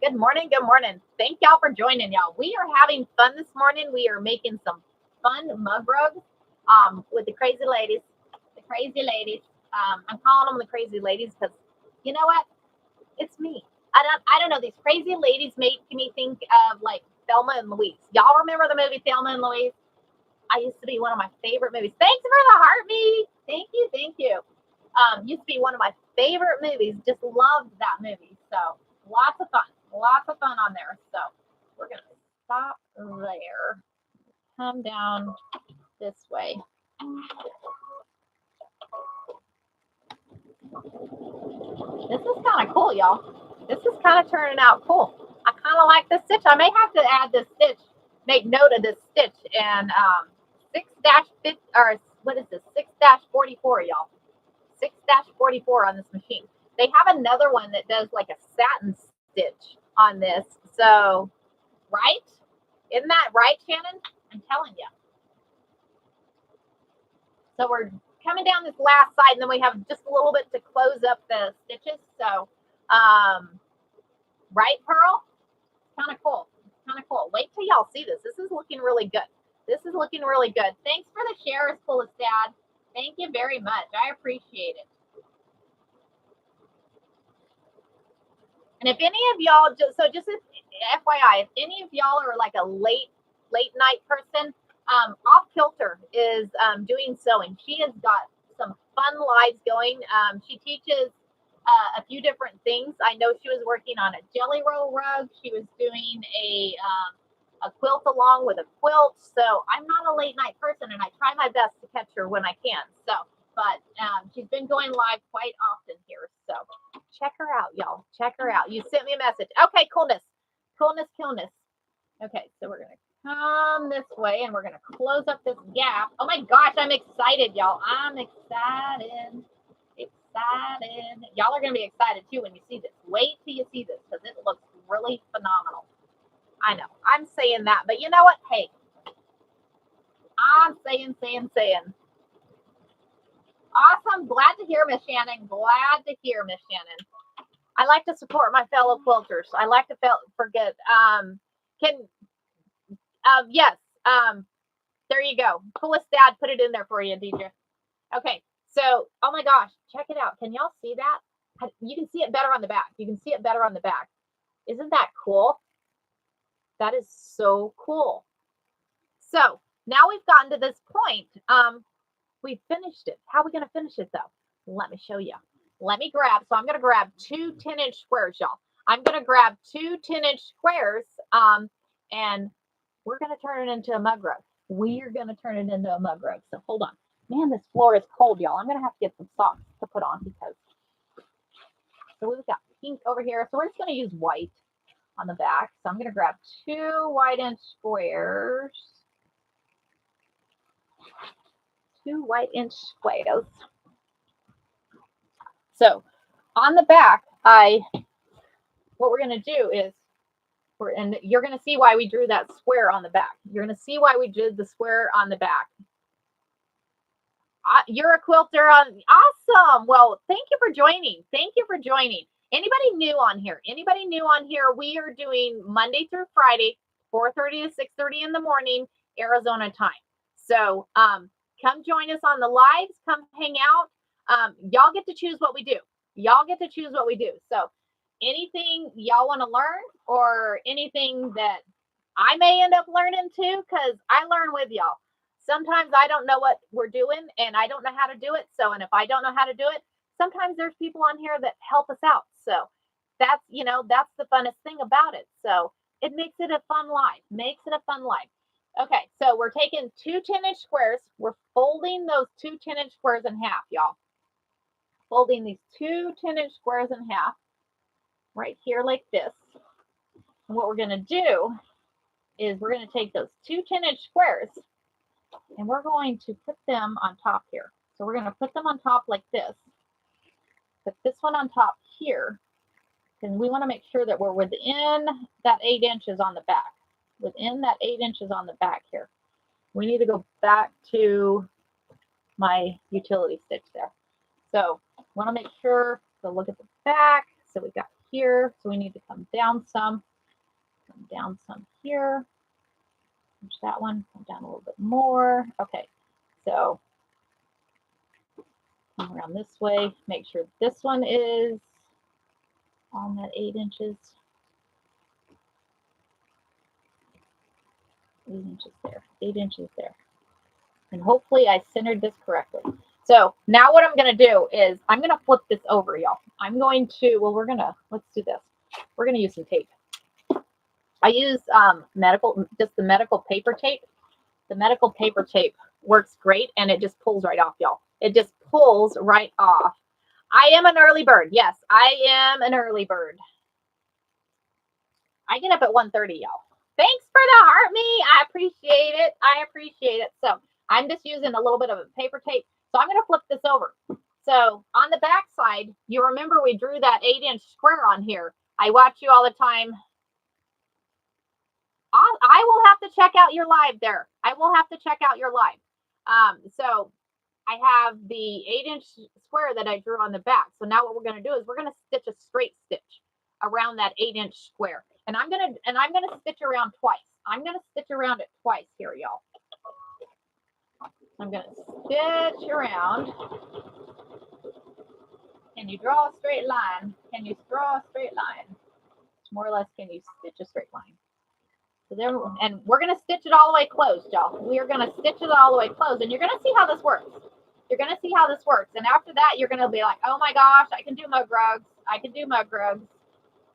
Good morning. Good morning. Thank y'all for joining, y'all. We are having fun this morning. We are making some fun mug rugs with the crazy ladies. The crazy ladies. I'm calling them the crazy ladies because you know what? It's me. I don't know. These crazy ladies make me think of like Thelma and Louise. Y'all remember the movie Thelma and Louise? I used to be one of my favorite movies. Thanks for the heart, me. Thank you. Thank you. Used to be one of my favorite movies. Just loved that movie. So lots of fun. Lots of fun on there. So we're going to stop there. Come down this way. This is kind of cool, y'all. This is kind of turning out cool. I kind of like this stitch. I may have to add this stitch, make note of this stitch, and 6-50, or what is this? 6-44, y'all. 6-44 on this machine. They have another one that does like a satin stitch on this. So, right? Isn't that right, Shannon? I'm telling you. So we're coming down this last side, and then we have just a little bit to close up the stitches. So, right, Pearl? Kind of cool. Kind of cool. Wait till y'all see this. This is looking really good. This is looking really good. Thanks for the shares, Fullest Dad. Thank you very much. I appreciate it. And if any of y'all, just FYI, if any of y'all are like a late late night person, Off Kilter is doing sewing. She has got some fun lives going. She teaches a few different things. I know she was working on a jelly roll rug. She was doing a quilt along with a quilt. So I'm not a late night person, and I try my best to catch her when I can. So, but she's been going live quite often here. So check her out, y'all. Check her out. You sent me a message. Okay, coolness. Okay, so we're gonna come this way and we're gonna close up this gap. Oh my gosh, I'm excited, y'all. I'm excited. Y'all are gonna be excited too when you see this. Wait till you see this because it looks really phenomenal. I know I'm saying that, but you know what? Hey, I'm saying. Awesome. Glad to hear, Miss Shannon. Glad to hear, Miss Shannon. I like to support my fellow quilters. I like to forget. Yes. There you go. Coolest dad put it in there for you, DJ. Okay. So, oh my gosh, check it out. Can y'all see that? You can see it better on the back. Isn't that cool? That is so cool. So now we've gotten to this point. We finished it. How are we going to finish it though? Let me show you. Let me grab. So I'm going to grab two 10-inch squares, y'all. I'm going to grab two 10-inch squares, and we're going to turn it into a mug rug. We're going to turn it into a mug rug. So hold on. Man, this floor is cold, y'all. I'm going to have to get some socks to put on because. So we've got pink over here. So we're just going to use white on the back. So I'm going to grab two white-inch squares. Two white-inch squares. So on the back, what we're going to do is, and you're going to see why we drew that square on the back. You're going to see why we did the square on the back. You're a quilter on, awesome. Well, thank you for joining. Anybody new on here? We are doing Monday through Friday, 4:30 to 6:30 in the morning, Arizona time. So come join us on the lives. Come hang out. Y'all get to choose what we do. So anything y'all want to learn or anything that I may end up learning too, because I learn with y'all. Sometimes I don't know what we're doing and I don't know how to do it. So, and if I don't know how to do it, sometimes there's people on here that help us out. So that's, that's the funnest thing about it. So it makes it a fun life. Okay, so we're taking two 10-inch squares. We're folding those two 10-inch squares in half, y'all. Folding these two 10-inch squares in half right here like this. And what we're going to do is we're going to take those two 10-inch squares and we're going to put them on top here. So we're going to put them on top like this. Put this one on top here. And we want to make sure that we're within that 8 inches on the back. Here. We need to go back to my utility stitch there. So I want to make sure, so look at the back. So we got here. So we need to come down some here. Push that one, come down a little bit more. Okay, so come around this way, make sure this one is on that 8 inches. 8 inches there. And hopefully I centered this correctly. So now what I'm going to do is I'm going to flip this over, y'all. Let's do this. We're going to use some tape. I use the medical paper tape. The medical paper tape works great and it just pulls right off, y'all. It just pulls right off. I am an early bird. Yes, I am an early bird. I get up at 1:30, y'all. Thanks for the heart, me. I appreciate it. So I'm just using a little bit of a paper tape. So I'm going to flip this over. So on the back side, you remember we drew that 8-inch square on here. I watch you all the time. I will have to check out your live there. So I have the 8-inch square that I drew on the back. So now what we're going to do is we're going to stitch a straight stitch around that 8-inch square. And I'm going to stitch around twice. I'm going to stitch around it twice here, y'all. I'm going to stitch around. Can you draw a straight line? More or less, can you stitch a straight line? So there, and we're going to stitch it all the way closed, y'all. We are going to stitch it all the way closed, and you're going to see how this works. You're going to see how this works. And after that, you're going to be like, oh my gosh, I can do Mugrugs. I can do Mugrugs.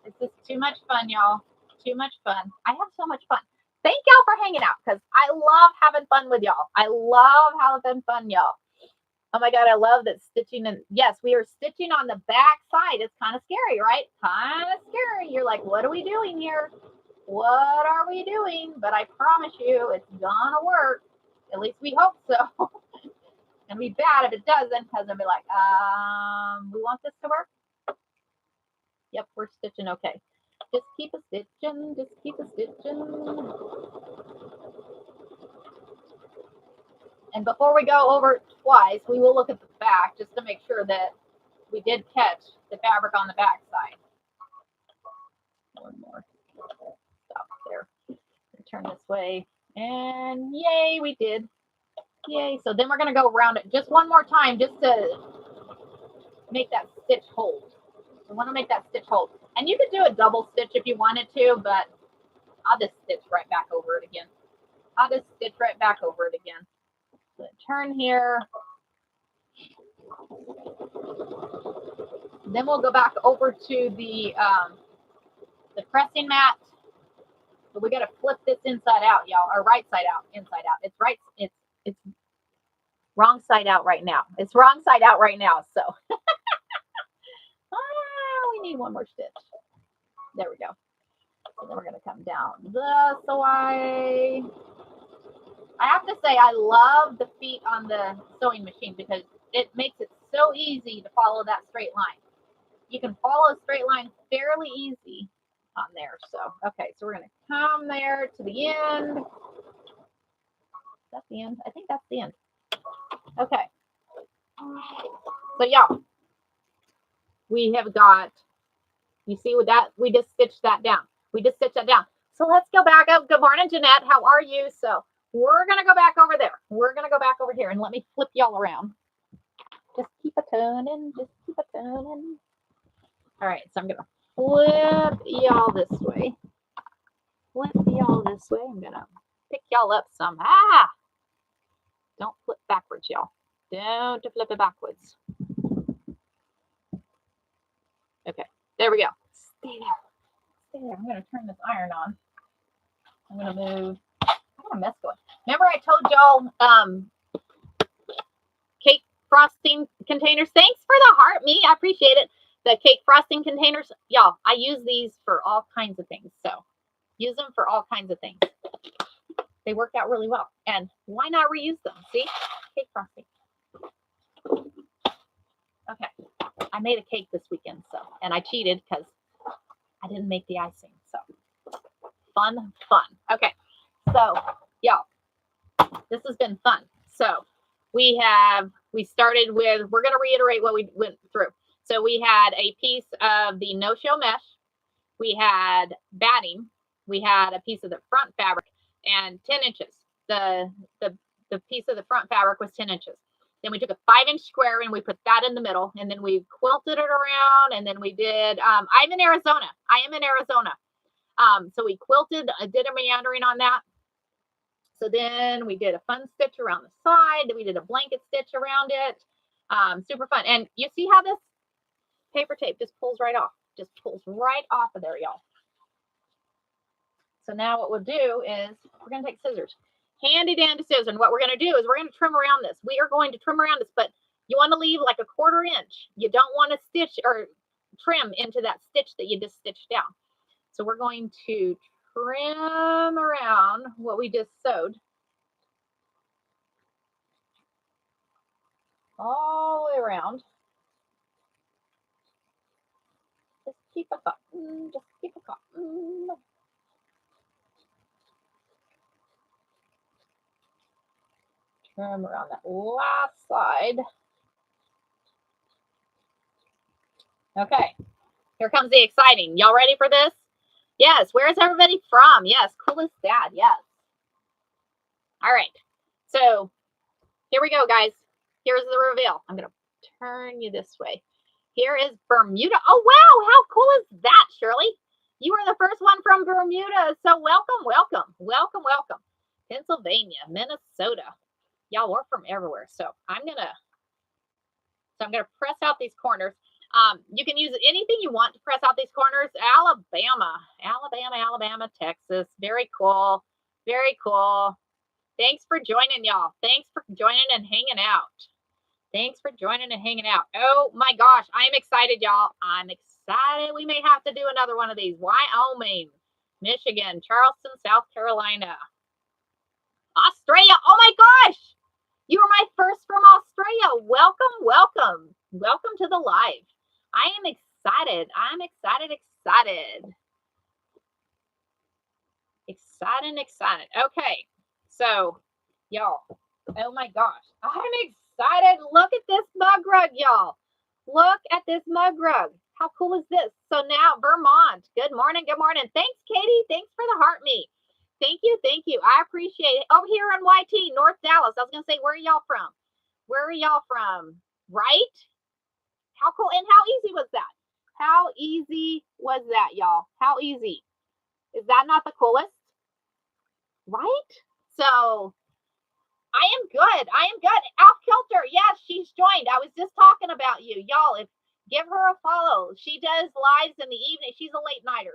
It's just too much fun, y'all. Too much fun. I have so much fun. Thank y'all for hanging out because I love having fun with y'all. I love having fun, y'all. Oh my God, I love that stitching. And yes, we are stitching on the back side. It's kind of scary, right? Kind of scary. You're like, what are we doing here? What are we doing? But I promise you, it's gonna work. At least we hope so. And be bad if it doesn't, because I'll be like, we want this to work. Yep, we're stitching okay. Just keep a stitching, just keep a stitching. And before we go over it twice, we will look at the back just to make sure that we did catch the fabric on the back side. One more. Stop there. And turn this way. And yay, we did. Yay. So then we're going to go around it just one more time just to make that stitch hold. I want to make that stitch hold. And you could do a double stitch if you wanted to, but I'll just stitch right back over it again. I'll just stitch right back over it again. So turn here. Then we'll go back over to the pressing mat. But we got to flip this inside out, y'all, or right side out, inside out. It's right. It's wrong side out right now. It's wrong side out right now. So we need one more stitch. There we go. So then we're going to come down this way. I have to say, I love the feet on the sewing machine because it makes it so easy to follow that straight line. You can follow a straight line fairly easy on there. So, okay, so we're going to come there to the end. Is that the end? I think that's the end. Okay. So, y'all, we have got, you see with that, we just stitched that down. We just stitched that down. So let's go back up. Good morning, Jeanette. How are you? So we're going to go back over there. We're going to go back over here and let me flip y'all around. Just keep a turning. Just keep a turning. All right. So I'm going to flip y'all this way. Flip y'all this way. I'm going to pick y'all up some. Don't flip backwards, y'all. Don't flip it backwards. Okay. There we go. Stay there. Stay there. I'm going to turn this iron on. I'm going to move. I got a mess going. Remember I told y'all cake frosting containers? Thanks for the heart, me. I appreciate it. The cake frosting containers, y'all, I use these for all kinds of things. So use them for all kinds of things. They work out really well. And why not reuse them? See? Cake frosting. Okay. I made a cake this weekend, so, and I cheated because I didn't make the icing. So fun. Okay. So, y'all, this has been fun. So we started with, we're going to reiterate what we went through. So we had a piece of the no-show mesh. We had batting. We had a piece of the front fabric and 10 inches. The piece of the front fabric was 10 inches. Then we took a 5-inch square and we put that in the middle, and then we quilted it around, and then we did, I'm in Arizona. So we quilted, did a meandering on that. So then we did a fun stitch around the side. Then we did a blanket stitch around it. Super fun. And you see how this paper tape just pulls right off. Just pulls right off of there, y'all. So now what we'll do is we're going to take scissors. Handy dandy scissors. And what we're going to do is we're going to trim around this. We are going to trim around this, but you want to leave like a 1/4 inch. You don't want to stitch or trim into that stitch that you just stitched down. So we're going to trim around what we just sewed. All the way around. Just keep a cotton. Just keep a cotton. Trim around that last side. Okay. Here comes the exciting. Y'all ready for this? Yes. Where is everybody from? Yes. Coolest dad. Yes. All right. So here we go, guys. Here's the reveal. I'm going to turn you this way. Here is Bermuda. Oh, wow. How cool is that, Shirley? You are the first one from Bermuda. So welcome, welcome, welcome, welcome. Pennsylvania, Minnesota. Y'all, we're from everywhere. So I'm gonna press out these corners. You can use anything you want to press out these corners. Alabama, Texas. Very cool. Very cool. Thanks for joining, y'all. Thanks for joining and hanging out. Thanks for joining and hanging out. Oh my gosh, I'm excited, y'all. I'm excited. We may have to do another one of these. Wyoming, Michigan, Charleston, South Carolina, Australia. Oh my gosh, you were my first from Australia. Welcome, welcome, welcome to the live. I am excited. I'm excited. Excited. Okay, so y'all, oh my gosh, I'm excited. Look at this mug rug, y'all. Look at this mug rug. How cool is this? So now Vermont, good morning. Thanks, Katie. Thanks for the heart me. Thank you. I appreciate it. Over here in YT, North Dallas. I was gonna say, where are y'all from? Right? How cool and how easy was that? How easy was that, y'all? How easy? Is that not the coolest? Right? So I am good. Off Kilter. Yes, she's joined. I was just talking about you. Y'all, give her a follow. She does lives in the evening. She's a late nighter,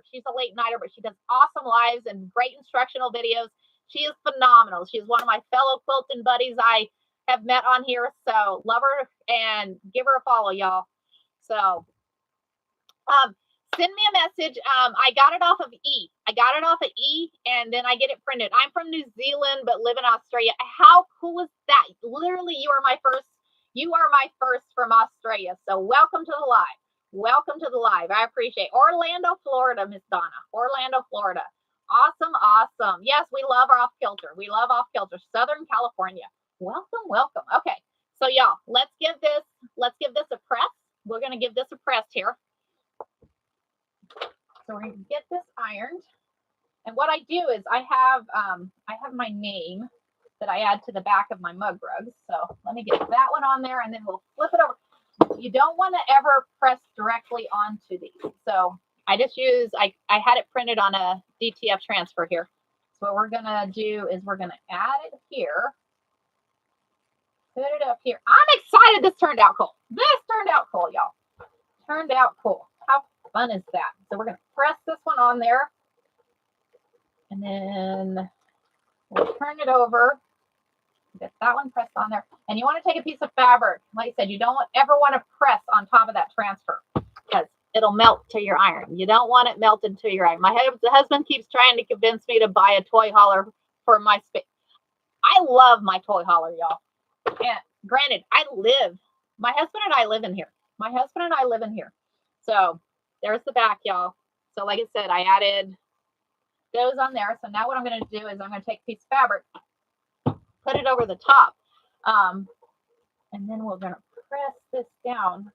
but she does awesome lives and great instructional videos. She is phenomenal. She's one of my fellow quilting buddies I have met on here. So love her and give her a follow, y'all. So send me a message. I got it off of E. And then I get it printed. I'm from New Zealand, but live in Australia. How cool is that? Literally, you are my first from Australia. So welcome to the live. I appreciate Orlando, Florida, Miss Donna. Orlando, Florida. Awesome. Yes, we love our off kilter. Southern California. Welcome. Okay. So y'all, let's give this a press. We're gonna give this a press here. So we're gonna get this ironed. And what I do is I have my name that I add to the back of my Mugrugs. So let me get that one on there and then we'll flip it over. You don't want to ever press directly onto these. So I just I had it printed on a DTF transfer here. So what we're gonna do is we're gonna add it here. Put it up here. I'm excited. This turned out cool. Y'all. Turned out cool. How fun is that? So we're going to press this one on there. And then we'll turn it over. Get that one pressed on there. And you want to take a piece of fabric. Like I said, you don't ever want to press on top of that transfer because it'll melt to your iron. You don't want it melted to your iron. My husband keeps trying to convince me to buy a toy hauler for my space. I love my toy hauler, y'all. And granted, my husband and I live in here. So there's the back, y'all. So like I said, I added those on there. So now what I'm going to do is I'm going to take a piece of fabric, put it over the top. And then we're going to press this down.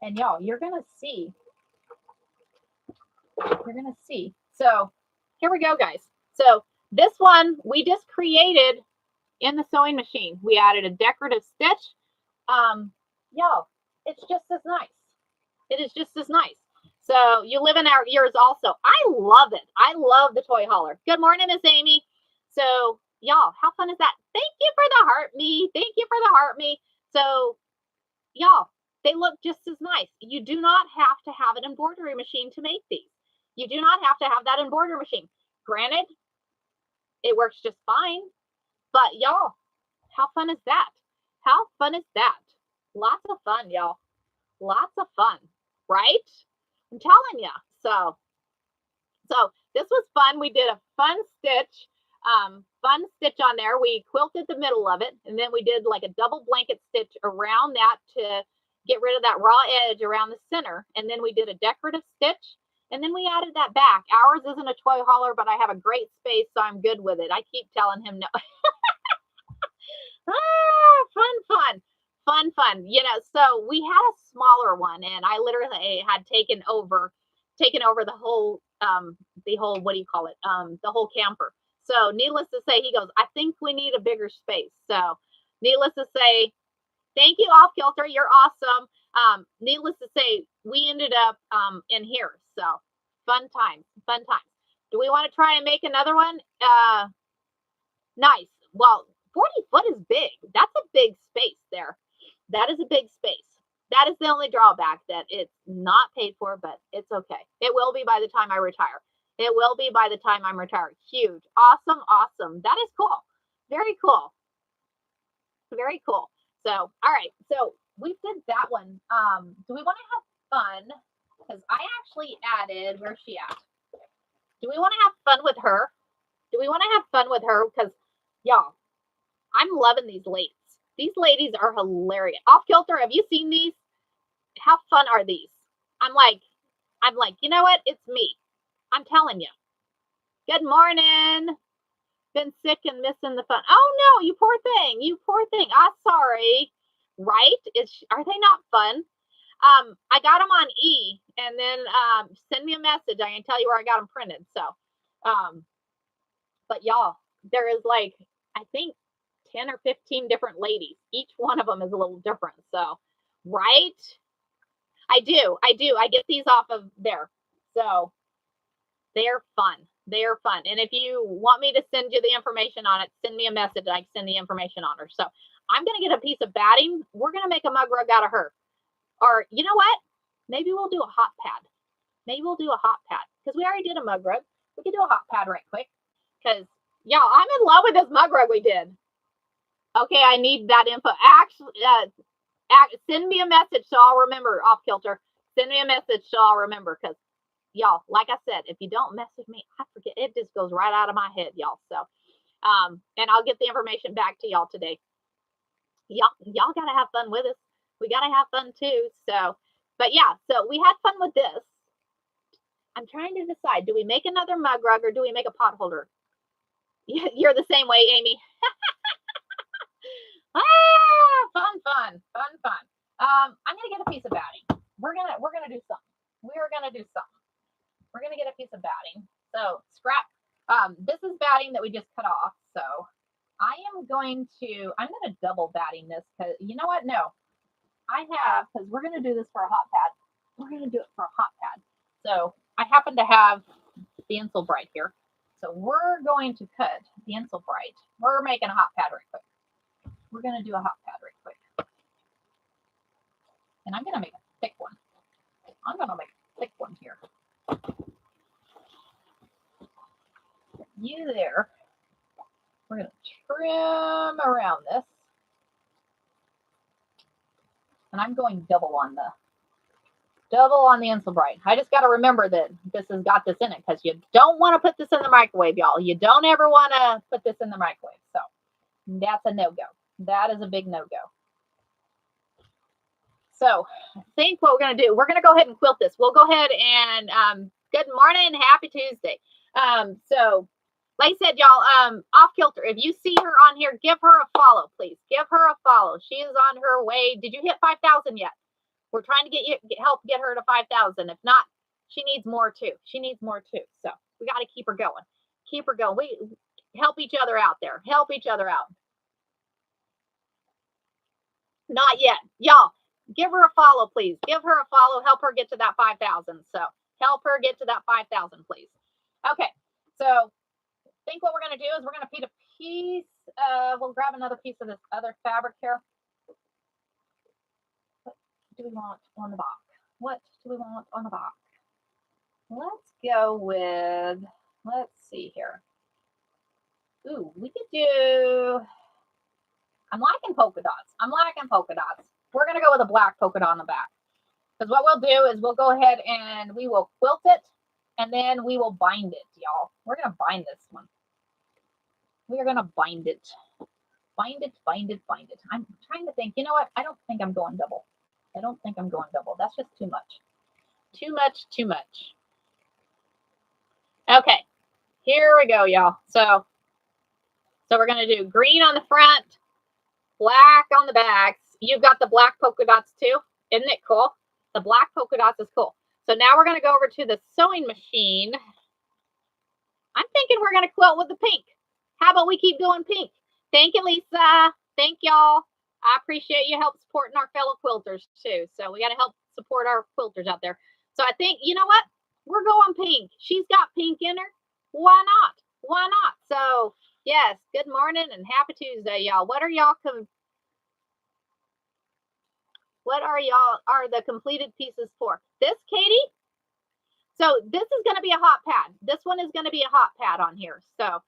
And y'all, you're going to see. So here we go, guys. So this one we just created in the sewing machine. We added a decorative stitch. Y'all, it's just as nice. It is just as nice. So you live in yours also. I love it. I love the toy hauler. Good morning, Miss Amy. So y'all, how fun is that? Thank you for the heart me. So y'all, they look just as nice. You do not have to have an embroidery machine to make these. You do not have to have that embroidery machine. Granted, it works just fine. But y'all, how fun is that? Lots of fun, y'all. Lots of fun, right? I'm telling you. So this was fun. We did a fun stitch on there. We quilted the middle of it, and then we did like a double blanket stitch around that to get rid of that raw edge around the center. And then we did a decorative stitch, and then we added that back. Ours isn't a toy hauler, but I have a great space, so I'm good with it. I keep telling him no. Fun. You know, so we had a smaller one, and I literally had taken over the whole what do you call it? The whole camper. So needless to say, he goes, I think we need a bigger space. So needless to say, thank you, Off Kilter. You're awesome. Needless to say, we ended up in here. So Fun times. Fun times. Do we want to try and make another one? Nice. Well, 40 foot is big. That's a big space there. That is a big space. That is the only drawback, that it's not paid for, but it's okay. It will be by the time I retire. It will be by the time I'm retired. Huge. Awesome. Awesome. That is cool. Very cool. Very cool. So, all right. So we did that one. Do we want to have fun? Because I actually added, where's she at? Do we want to have fun with her? Do we want to have fun with her? Because, y'all, I'm loving these ladies. These ladies are hilarious. Off Kilter, have you seen these? How fun are these? I'm like, you know what? It's me. I'm telling you. Good morning. Been sick and missing the fun. Oh no, you poor thing. You poor thing. I'm sorry. Right? Are they not fun? I got them on E, and then send me a message. I can tell you where I got them printed. So, but y'all, there is like, I think 10 or 15 different ladies. Each one of them is a little different. So, right? I do. I get these off of there. So they're fun. They're fun. And if you want me to send you the information on it, send me a message. I can send the information on her. So I'm going to get a piece of batting. We're going to make a mug rug out of her. Or you know what? Maybe we'll do a hot pad. Maybe we'll do a hot pad, because we already did a mug rug. We could do a hot pad right quick, because y'all, I'm in love with this mug rug we did. Okay, I need that info. Actually, send me a message so I'll remember, Off Kilter. Send me a message so I'll remember, because y'all, like I said, if you don't message me, I forget. It just goes right out of my head, y'all. So, and I'll get the information back to y'all today. Y'all got to have fun with us. We got to have fun too. So, but yeah, so we had fun with this. I'm trying to decide, do we make another mug rug or do we make a pot holder? You're the same way, Amy. Fun. I'm gonna get a piece of batting. We're gonna do something. We're gonna get a piece of batting. So scrap. This is batting that we just cut off. So I'm gonna double batting this, because you know what? No, because we're gonna do this for a hot pad. We're gonna do it for a hot pad. So I happen to have the Insel Bright here. So we're going to cut the Insel Bright. We're making a hot pad right quick. We're going to do a hot pad right quick. And I'm going to make a thick one. I'm going to make a thick one here. You there. We're going to trim around this. And I'm going double on the Insel Bright. I just got to remember that this has got this in it, because you don't want to put this in the microwave, y'all. You don't ever want to put this in the microwave. So that's a no-go. That is a big no-go. So I think what we're going to do, we're going to go ahead and quilt this. We'll go ahead and good morning. Happy Tuesday. So like I said, y'all, Off Kilter, if you see her on here, give her a follow, please. Give her a follow. She is on her way. Did you hit 5,000 yet? We're trying to help get her to 5,000. If not, she needs more too. So we got to keep her going. We help each other out there. Help each other out. Not yet. Y'all, give her a follow, please. Give her a follow. Help her get to that 5,000. So help her get to that 5,000, please. Okay. So I think what we're going to do is we're going to put a piece. We'll grab another piece of this other fabric here. What do we want on the box? Let's go with, let's see here. Ooh, we could do, I'm liking polka dots. We're going to go with a black polka dot on the back. Because what we'll do is we'll go ahead and we will quilt it, and then we will bind it, y'all. We're going to bind this one. We are going to bind it. Bind it. I'm trying to think. You know what? I don't think I'm going double. That's just too much. Okay. Here we go, y'all. So we're going to do green on the front, black on the backs. You've got the black polka dots too. Isn't it cool? The black polka dots is cool. So now we're going to go over to the sewing machine. I'm thinking we're going to quilt with the pink. How about we keep going pink? Thank you, Lisa. Thank y'all. I appreciate you help supporting our fellow quilters too. So we got to help support our quilters out there. So I think, you know what? We're going pink. She's got pink in her. Why not? Why not? So yes, good morning and happy Tuesday, y'all. What are the completed pieces for? This, Katie? So this is going to be a hot pad. This one is going to be a hot pad on here. So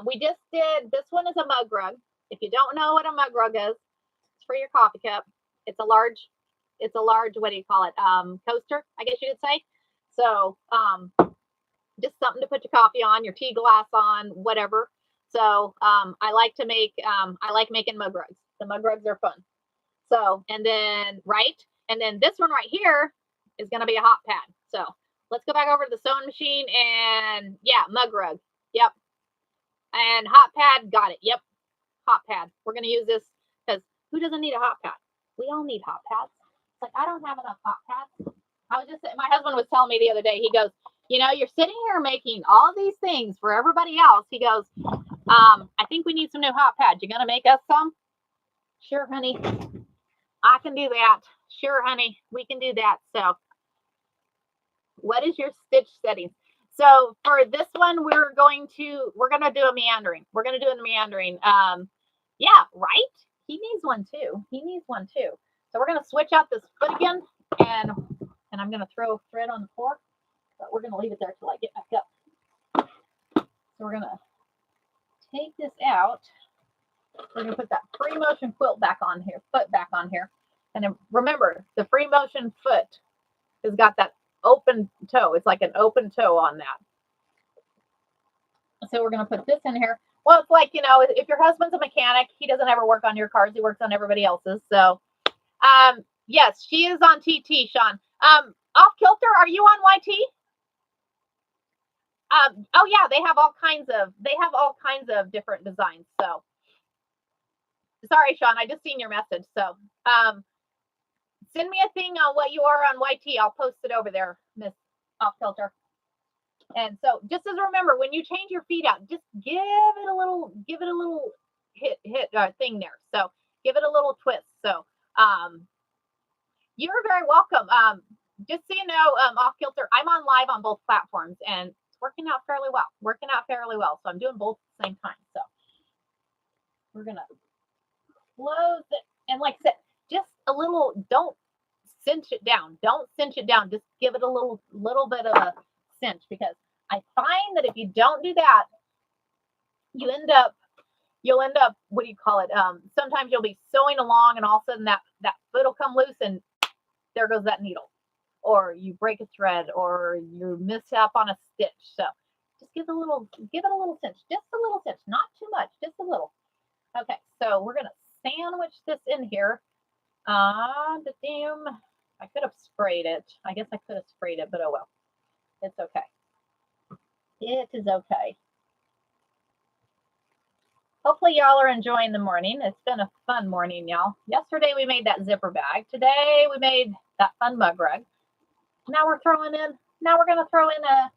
we just did, this one is a mug rug. If you don't know what a mug rug is, it's for your coffee cup. It's a large, what do you call it? Coaster, I guess you could say. So just something to put your coffee on, your tea glass on, whatever. So I like making mug rugs. The mug rugs are fun. So, and then this one right here is going to be a hot pad. So let's go back over to the sewing machine and yeah, mug rug. Yep. And hot pad, got it. Yep. Hot pad. We're going to use this because who doesn't need a hot pad? We all need hot pads. It's like, I don't have enough hot pads. My husband was telling me the other day, he goes, you're sitting here making all these things for everybody else. He goes, I think we need some new hot pads. You going to make us some? Sure, honey. I can do that. Sure, honey. We can do that. So what is your stitch settings? So for this one, we're going to do a meandering. We're going to do a meandering. Yeah, right? He needs one too. So we're going to switch out this foot again, and I'm going to throw thread on the floor, but we're going to leave it there till I get back up. So we're going to take this out. We're going to put that free motion foot back on here. And then remember, the free motion foot has got that open toe. It's like an open toe on that. So we're going to put this in here. Well, it's like, if your husband's a mechanic, he doesn't ever work on your cars. He works on everybody else's. So, yes, she is on TT, Sean. Off kilter, are you on YT? Oh yeah, they have all kinds of different designs. So sorry, Sean, I just seen your message. So send me a thing on what you are on YT. I'll post it over there, Miss Off Kilter. And so just as remember, when you change your feet out, just give it a little hit thing there. So give it a little twist. So you're very welcome. Just so you know, Off Kilter, I'm on live on both platforms and it's working out fairly well. So I'm doing both at the same time. So we're gonna close it, and like I said, just a little, don't cinch it down. Just give it a little bit of a cinch, because I find that if you don't do that, you'll end up, what do you call it? Sometimes you'll be sewing along and all of a sudden that foot will come loose and there goes that needle, or you break a thread, or you miss up on a stitch. So just give it a little cinch, just a little cinch, not too much, just a little. Okay, so we're gonna sandwich this in here. I could have sprayed it. I guess I could have sprayed it, but oh well. It's okay. It is okay. Hopefully y'all are enjoying the morning. It's been a fun morning, y'all. Yesterday we made that zipper bag. Today we made that fun mug rug. Now we're going to throw in a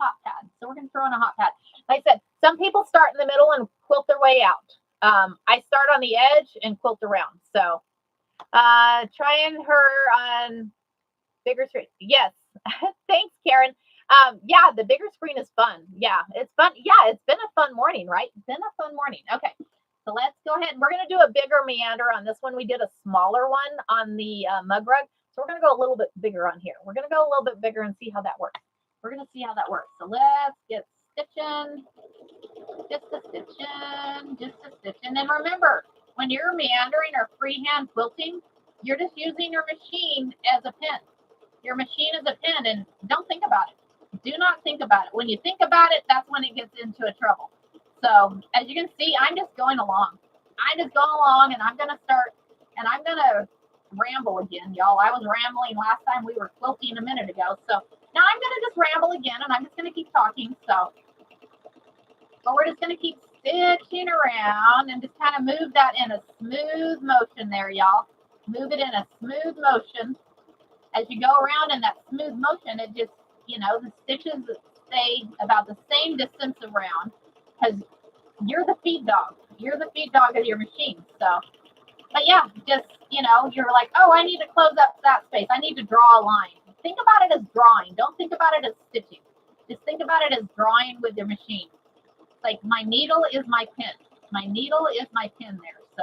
hot pad. So we're going to throw in a hot pad. Like I said, some people start in the middle and quilt their way out. I start on the edge and quilt around. So trying her on bigger screen. Yes. Thanks, Karen. Yeah, the bigger screen is fun. Yeah, it's fun. Yeah, it's been a fun morning, right? It's been a fun morning. Okay, so let's go ahead. We're going to do a bigger meander on this one. We did a smaller one on the mug rug. So we're going to go a little bit bigger on here. We're going to go a little bit bigger and see how that works. We're going to see how that works. So let's get stitching. Just a stitching. And remember, when you're meandering or freehand quilting, you're just using your machine as a pen. Your machine is a pen, and don't think about it. Do not think about it. When you think about it, that's when it gets into a trouble. So as you can see, I'm just going along. And I'm going to start, and I'm going to ramble again, y'all. I was rambling last time we were quilting a minute ago. So now I'm going to just ramble again, and I'm just going to keep talking. So but we're just going to keep stitching around and just kind of move that in a smooth motion there, y'all. Move it in a smooth motion. As you go around in that smooth motion, it just, the stitches stay about the same distance around, because you're the feed dog. You're the feed dog of your machine. So, but yeah, just, you're like, oh, I need to close up that space. I need to draw a line. think about it as drawing. Don't think about it as stitching. Just think about it as drawing with your machine. Like my needle is my pin. My needle is my pin there. So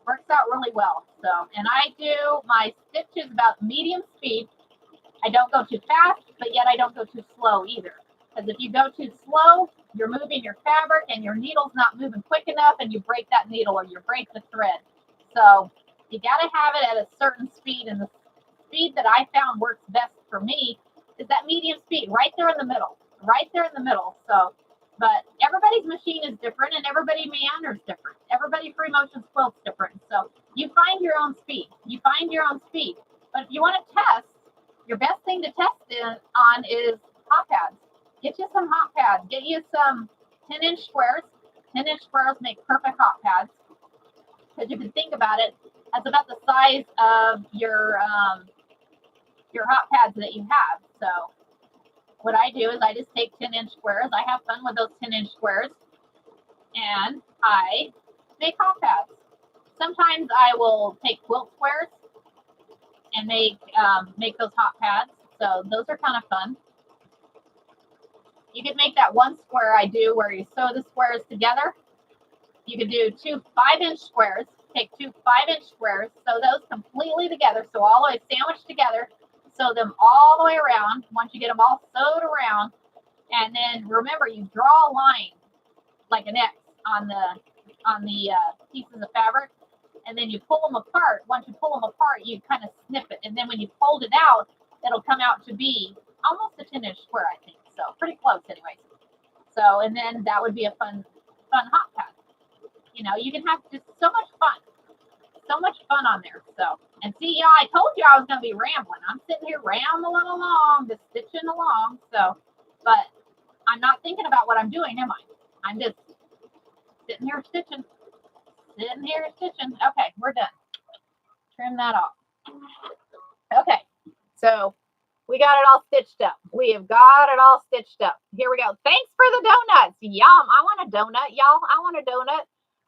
works out really well. So, and I do my stitches about medium speed. I don't go too fast, but yet I don't go too slow either. Because if you go too slow, you're moving your fabric and your needle's not moving quick enough and you break that needle or you break the thread. So you got to have it at a certain speed, and the speed that I found works best for me is that medium speed right there in the middle, right there in the middle. So, but everybody's machine is different and everybody meanders different. Everybody free motions quilts different. So you find your own speed. You find your own speed. But if you want to test, your best thing to test on is hot pads. Get you some hot pads. Get you some 10-inch squares. 10-inch squares make perfect hot pads. Because you can think about it, that's about the size of your hot pads that you have. So what I do is I just take 10-inch squares. I have fun with those 10-inch squares, and I make hot pads. Sometimes I will take quilt squares and make those hot pads. So those are kind of fun. You can make that one square I do where you sew the squares together. You could do 2 5-inch squares. Take 2 5-inch squares, sew those completely together, so all the way sandwiched together. Sew them all the way around. Once you get them all sewed around, and then remember, you draw a line like an X on the pieces of fabric, and then you pull them apart. Once you pull them apart, you kind of snip it, and then when you fold it out, it'll come out to be almost a 10-inch square, I think. So pretty close, anyways. So, and then that would be a fun hot pad. You know, you can have just so much fun on there. So, and see, y'all, I told you I was going to be rambling. I'm sitting here rambling along, just stitching along. So, but I'm not thinking about what I'm doing, am I? I'm just sitting here stitching. Okay, we're done. Trim that off. Okay, so we got it all stitched up. We have got it all stitched up. Here we go. Thanks for the donuts. Yum. I want a donut, y'all. I want a donut.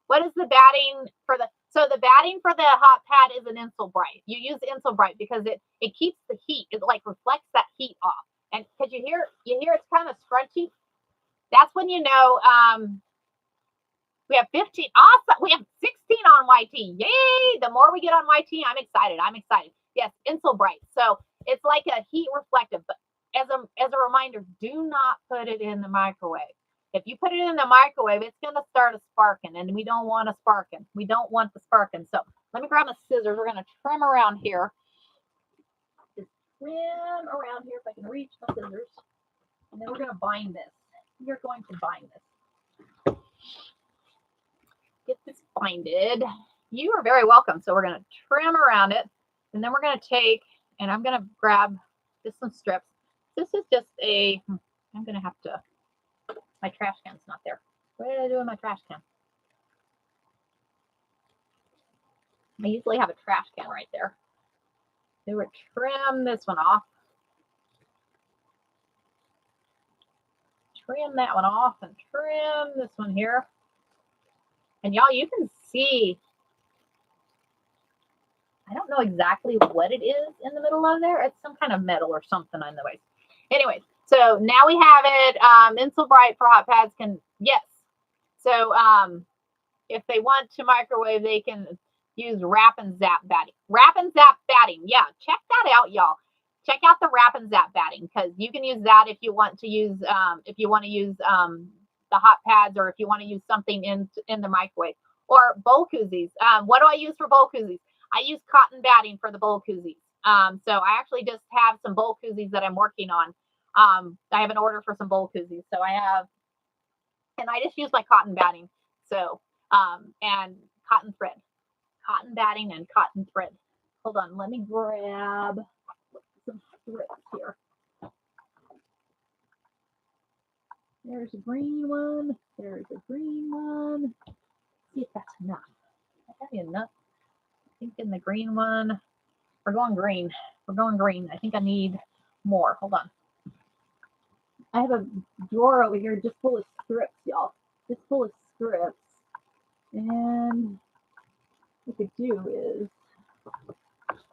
What is the batting for the, so the batting for the hot pad is an Insul Bright. You use Insul Bright because it keeps the heat. It like reflects that heat off. And because you hear it's kind of scrunchy. That's when you know we have 15. Awesome. We have 16 on YT. Yay. The more we get on YT, I'm excited. Yes, Insul Bright. So it's like a heat reflective. But as a reminder, do not put it in the microwave. If you put it in the microwave, it's going to start a sparking, and we don't want a sparking. We don't want the sparking. So let me grab my scissors. We're going to trim around here. Just trim around here if I can reach my scissors. And then we're going to bind this. You're going to bind this. Get this binded. You are very welcome. So we're going to trim around it, and then we're going to take, and I'm going to grab just some strips. This is just a, I'm going to have to, my trash can's not there. What did I do with my trash can? I usually have a trash can right there. We would trim this one off. Trim that one off and trim this one here. And y'all, you can see, I don't know exactly what it is in the middle of there. It's some kind of metal or something on the way. Anyways, so now we have it. Insul Bright for hot pads can, yes. So if they want to microwave, they can use Wrap and Zap batting. Wrap and Zap batting. Yeah, check that out, y'all. Check out the Wrap and Zap batting, because you can use that if you want to use the hot pads, or if you want to use something in the microwave, or bowl koozies. What do I use for bowl koozies? I use cotton batting for the bowl koozies. So I actually just have some bowl koozies that I'm working on. I have an order for some bowl koozies. So I have, and I just use my cotton batting. So, and cotton thread, cotton batting and cotton thread. Hold on, let me grab some strips here. There's a green one. There's a green one. Let's see if that's enough. That be enough. I think in the green one, we're going green. We're going green. I think I need more. Hold on. I have a drawer over here just full of strips, y'all. Just full of strips. And what we could do is,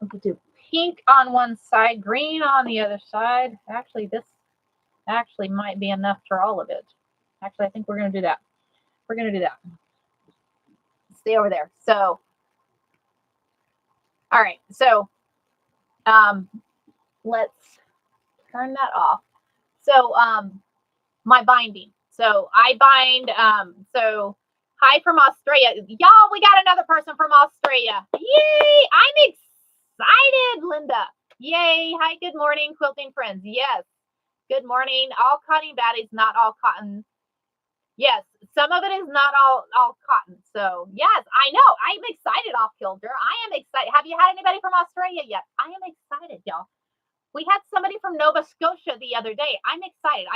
We could do pink on one side, green on the other side. Actually, this actually might be enough for all of it. Actually, I think we're going to do that. We're going to do that. Stay over there. So, all right. So, let's turn that off. So, my binding. So I bind, so hi from Australia. Y'all, we got another person from Australia. Yay! I'm excited, Linda. Yay. Hi, good morning, quilting friends. Yes. Good morning. All cotton baddies, not all cotton. Yes, some of it is not all cotton. So yes, I know. I'm excited, off kilter. I am excited. Have you had anybody from Australia yet? I am excited, y'all. We had somebody from Nova Scotia the other day. I'm excited.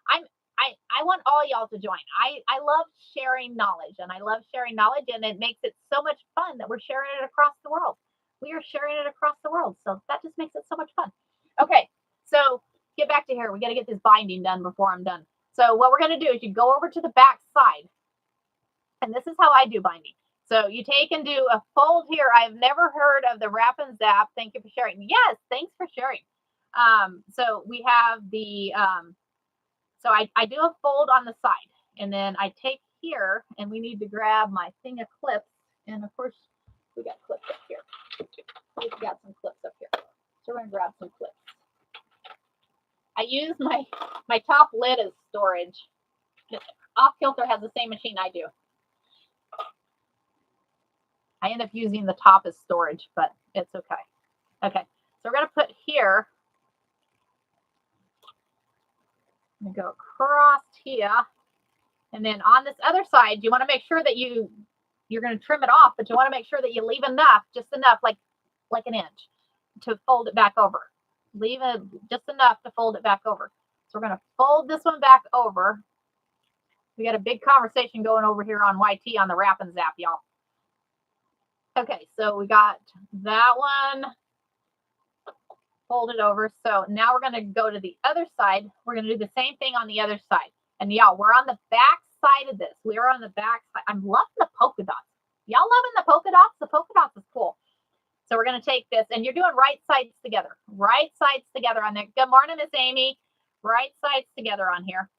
I want all y'all to join. I love sharing knowledge, and I love sharing knowledge, and it makes it so much fun that we're sharing it across the world. We are sharing it across the world. So that just makes it so much fun. Okay, so get back to here. We got to get this binding done before I'm done. So what we're going to do is you go over to the back side, and this is how I do binding. So you take and do a fold here. I've never heard of the wrap and zap. Thank you for sharing. Yes, thanks for sharing. So we have the, so I do a fold on the side, and then I take here, and we need to grab my thing of clips. And of course, we got clips up here. We've got some clips up here. So we're going to grab some clips. I use my top lid as storage. Off Kilter has the same machine I do. I end up using the top as storage, but it's okay. Okay, so we're going to put here. I'm going to go across here. And then on this other side, you want to make sure that you're going to trim it off, but you want to make sure that you leave enough, just enough, like an inch, to fold it back over. Leave it just enough to fold it back over. So we're going to fold this one back over. We got a big conversation going over here on YT on the wrap and zap, y'all. Okay, so we got that one folded over. So now we're going to go to the other side. We're going to do the same thing on the other side. And y'all, we're on the back side of this. We are on the back side. I'm loving the polka dots. Y'all loving the polka dots? The polka dots is cool. So we're going to take this, and you're doing right sides together. Right sides together on there. Good morning, Miss Amy. Right sides together on here.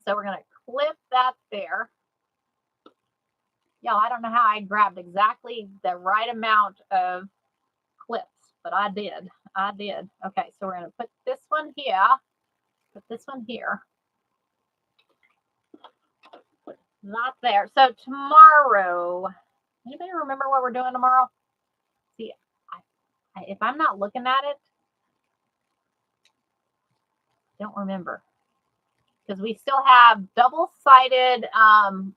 So we're going to clip that there. Y'all, I don't know how I grabbed exactly the right amount of clips, but I did. I did. Okay, so we're going to put this one here. Put this one here. Put that there. So tomorrow, anybody remember what we're doing tomorrow? See, if I'm not looking at it, don't remember. Because we still have double-sided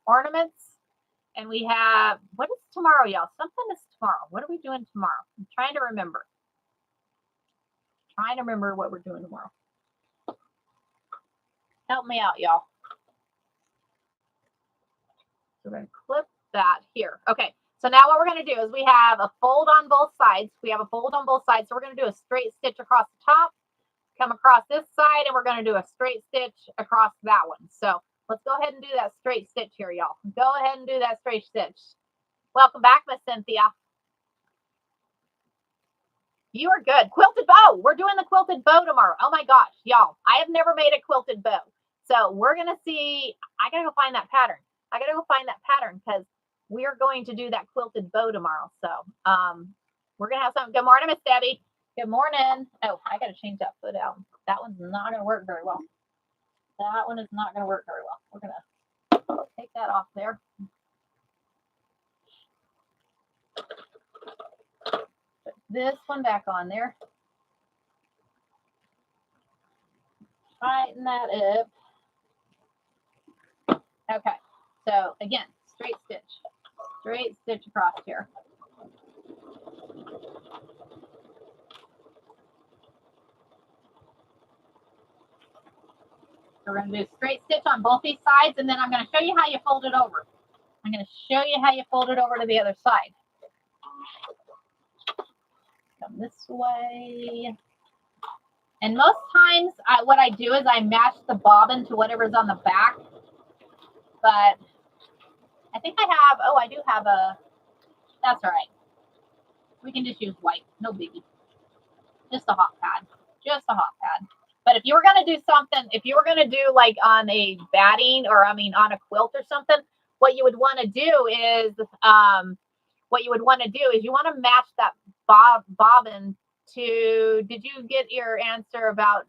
ornaments. And we have, what is tomorrow, y'all? Something is tomorrow. What are we doing tomorrow? I'm trying to remember. Trying to remember what we're doing tomorrow. Help me out, y'all. So we're going to clip that here. Okay. So now what we're going to do is we have a fold on both sides. We have a fold on both sides. So we're going to do a straight stitch across the top, come across this side, and we're going to do a straight stitch across that one. So let's go ahead and do that straight stitch here, y'all. Go ahead and do that straight stitch. Welcome back, Miss Cynthia. You are good. Quilted bow. We're doing the quilted bow tomorrow. Oh my gosh, y'all. I have never made a quilted bow. So we're going to see. I got to go find that pattern. I got to go find that pattern because we are going to do that quilted bow tomorrow. So we're going to have something. Good morning, Miss Debbie. Good morning. Oh, I got to change that foot out. That one's not going to work very well. That one is not going to work very well. We're going to take that off there. Put this one back on there. Tighten that up. Okay. So again, straight stitch across here. So we're going to do a straight stitch on both these sides, and then I'm going to show you how you fold it over. I'm going to show you how you fold it over to the other side. Come this way. And most times what I do is I match the bobbin to whatever's on the back. But I think I have, oh, I do have a, that's all right. We can just use white, no biggie. Just a hot pad, just a hot pad. But if you were going to do something, if you were going to do like on a batting or I mean on a quilt or something, what you would want to do is you want to match that bobbin to, did you get your answer about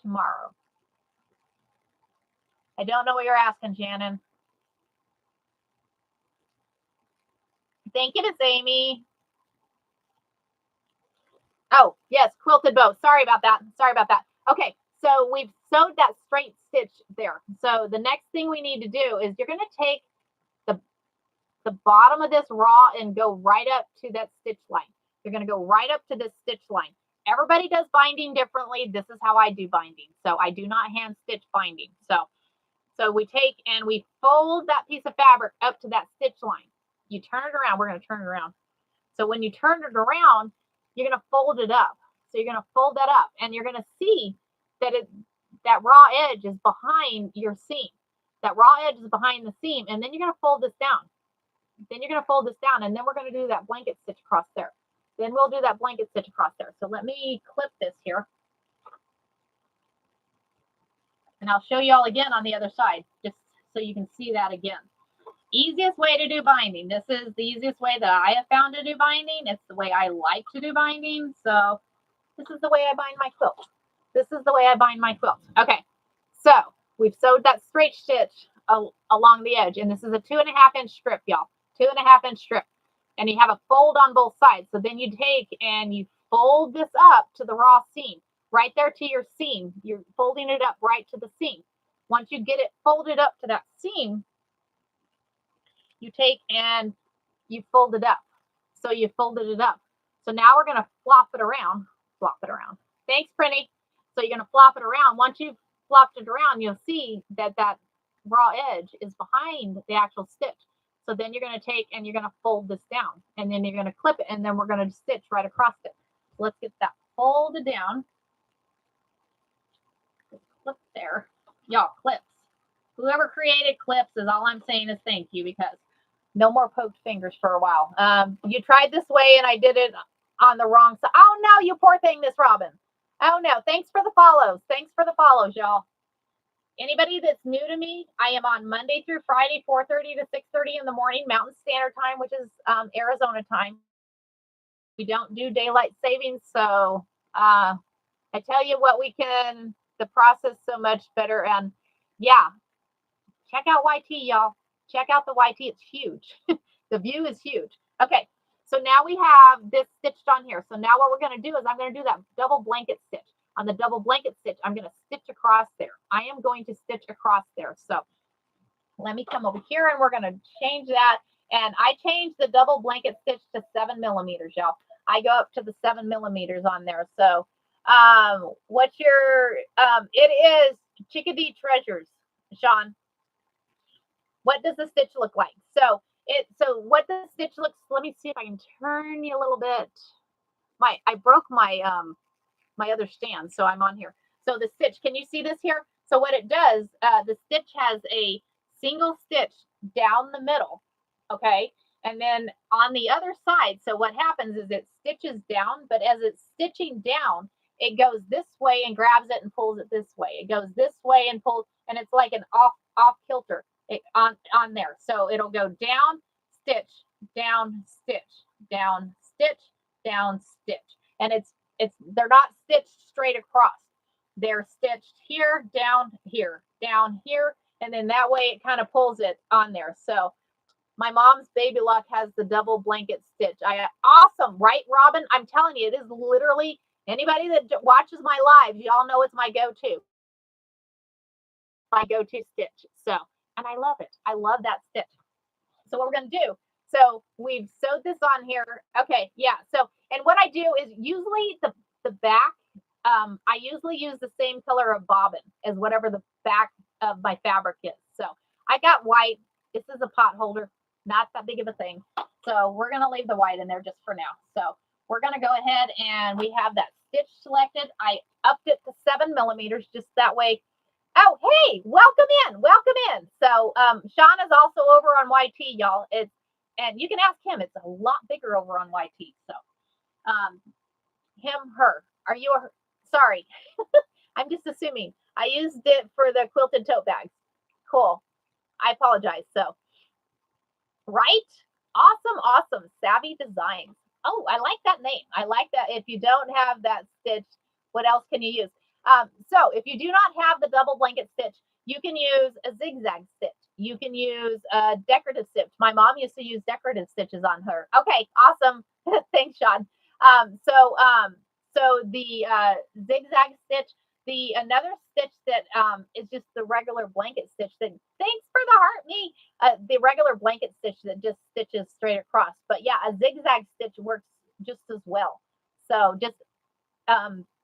tomorrow? I don't know what you're asking, Shannon. Thank you, Miss Amy. Oh, yes, quilted bow. Sorry about that. Sorry about that. Okay, so we've sewed that straight stitch there. So the next thing we need to do is you're going to take the bottom of this raw and go right up to that stitch line. You're going to go right up to this stitch line. Everybody does binding differently. This is how I do binding. So I do not hand stitch binding. So we take and we fold that piece of fabric up to that stitch line. You turn it around. We're going to turn it around. So when you turn it around, you're going to fold it up. So you're going to fold that up and you're going to see that that raw edge is behind your seam. That raw edge is behind the seam. And then you're going to fold this down. Then you're going to fold this down and then we're going to do that blanket stitch across there. Then we'll do that blanket stitch across there. So let me clip this here. And I'll show you all again on the other side, just so you can see that again. Easiest way to do binding. This is the easiest way that I have found to do binding. It's the way I like to do binding. So this is the way I bind my quilt. This is the way I bind my quilt. Okay, so we've sewed that straight stitch along the edge. And this is a 2.5 inch strip, y'all. 2.5 inch strip. And you have a fold on both sides. So then you take and you fold this up to the raw seam. Right there to your seam. You're folding it up right to the seam. Once you get it folded up to that seam, you take and you fold it up. So you folded it up. So now we're going to flop it around. Flop it around. Thanks, Prinny. So you're going to flop it around. Once you've flopped it around, you'll see that that raw edge is behind the actual stitch. So then you're going to take and you're going to fold this down. And then you're going to clip it. And then we're going to stitch right across it. So let's get that folded down. Clip there. Y'all, clips. Whoever created clips is all I'm saying is thank you, because no more poked fingers for a while. You tried this way and I did it on the wrong side. Oh no, you poor thing, Miss Robin. Oh no, thanks for the follows. Thanks for the follows, y'all. Anybody that's new to me, I am on Monday through Friday, 4:30 to 6:30 in the morning, Mountain Standard Time, which is Arizona time. We don't do daylight savings, so I tell you what, we can the process so much better. And yeah, check out YT, y'all. Check out the YT. It's huge. The view is huge. Okay, so now we have this stitched on here. So now what we're going to do is I'm going to do that double blanket stitch. On the double blanket stitch, I'm going to stitch across there. I am going to stitch across there. So let me come over here and we're going to change that. And I changed the double blanket stitch to 7 millimeters, y'all. I go up to the 7 millimeters on there. So what's your it is Chickadee Treasures, Sean. What does the stitch look like? So what the stitch looks, let me see if I can turn you a little bit. I broke my my other stand, so I'm on here. So the stitch, can you see this here? So what it does, the stitch has a single stitch down the middle, okay? And then on the other side, so what happens is it stitches down, but as it's stitching down, it goes this way and grabs it and pulls it this way. It goes this way and pulls, and it's like an off kilter on there. So it'll go down, stitch, down, stitch, down, stitch, down, stitch. And they're not stitched straight across. They're stitched here, down here, and then that way it kind of pulls it on there. So my mom's Baby Lock has the double blanket stitch. Awesome, right, Robin? I'm telling you, it is literally, anybody that watches my lives, y'all know it's my go-to. My go-to stitch. So, and I love it. I love that stitch. So what we're going to do, so we've sewed this on here. Okay, yeah. So, and what I do is usually the back, I usually use the same color of bobbin as whatever the back of my fabric is. So I got white. This is a pot holder, not that big of a thing. So we're going to leave the white in there just for now. So we're going to go ahead and we have that stitch selected. I upped it to 7 millimeters just that way. Oh, hey, welcome in. Welcome in. So Sean is also over on YT, y'all. And you can ask him. It's a lot bigger over on YT. So him, her. Are you a, sorry. I'm just assuming. I used it for the quilted tote bags. Cool. I apologize. So, right? Awesome, awesome. Savvy Designs. Oh, I like that name. I like that. If you don't have that stitch, what else can you use? So if you do not have the double blanket stitch, you can use a zigzag stitch. You can use a decorative stitch. My mom used to use decorative stitches on her. Okay, awesome. Thanks, Sean. So the zigzag stitch, the another stitch that is just the regular blanket stitch. That thanks for the heart, me. The regular blanket stitch that just stitches straight across. But yeah, a zigzag stitch works just as well. So just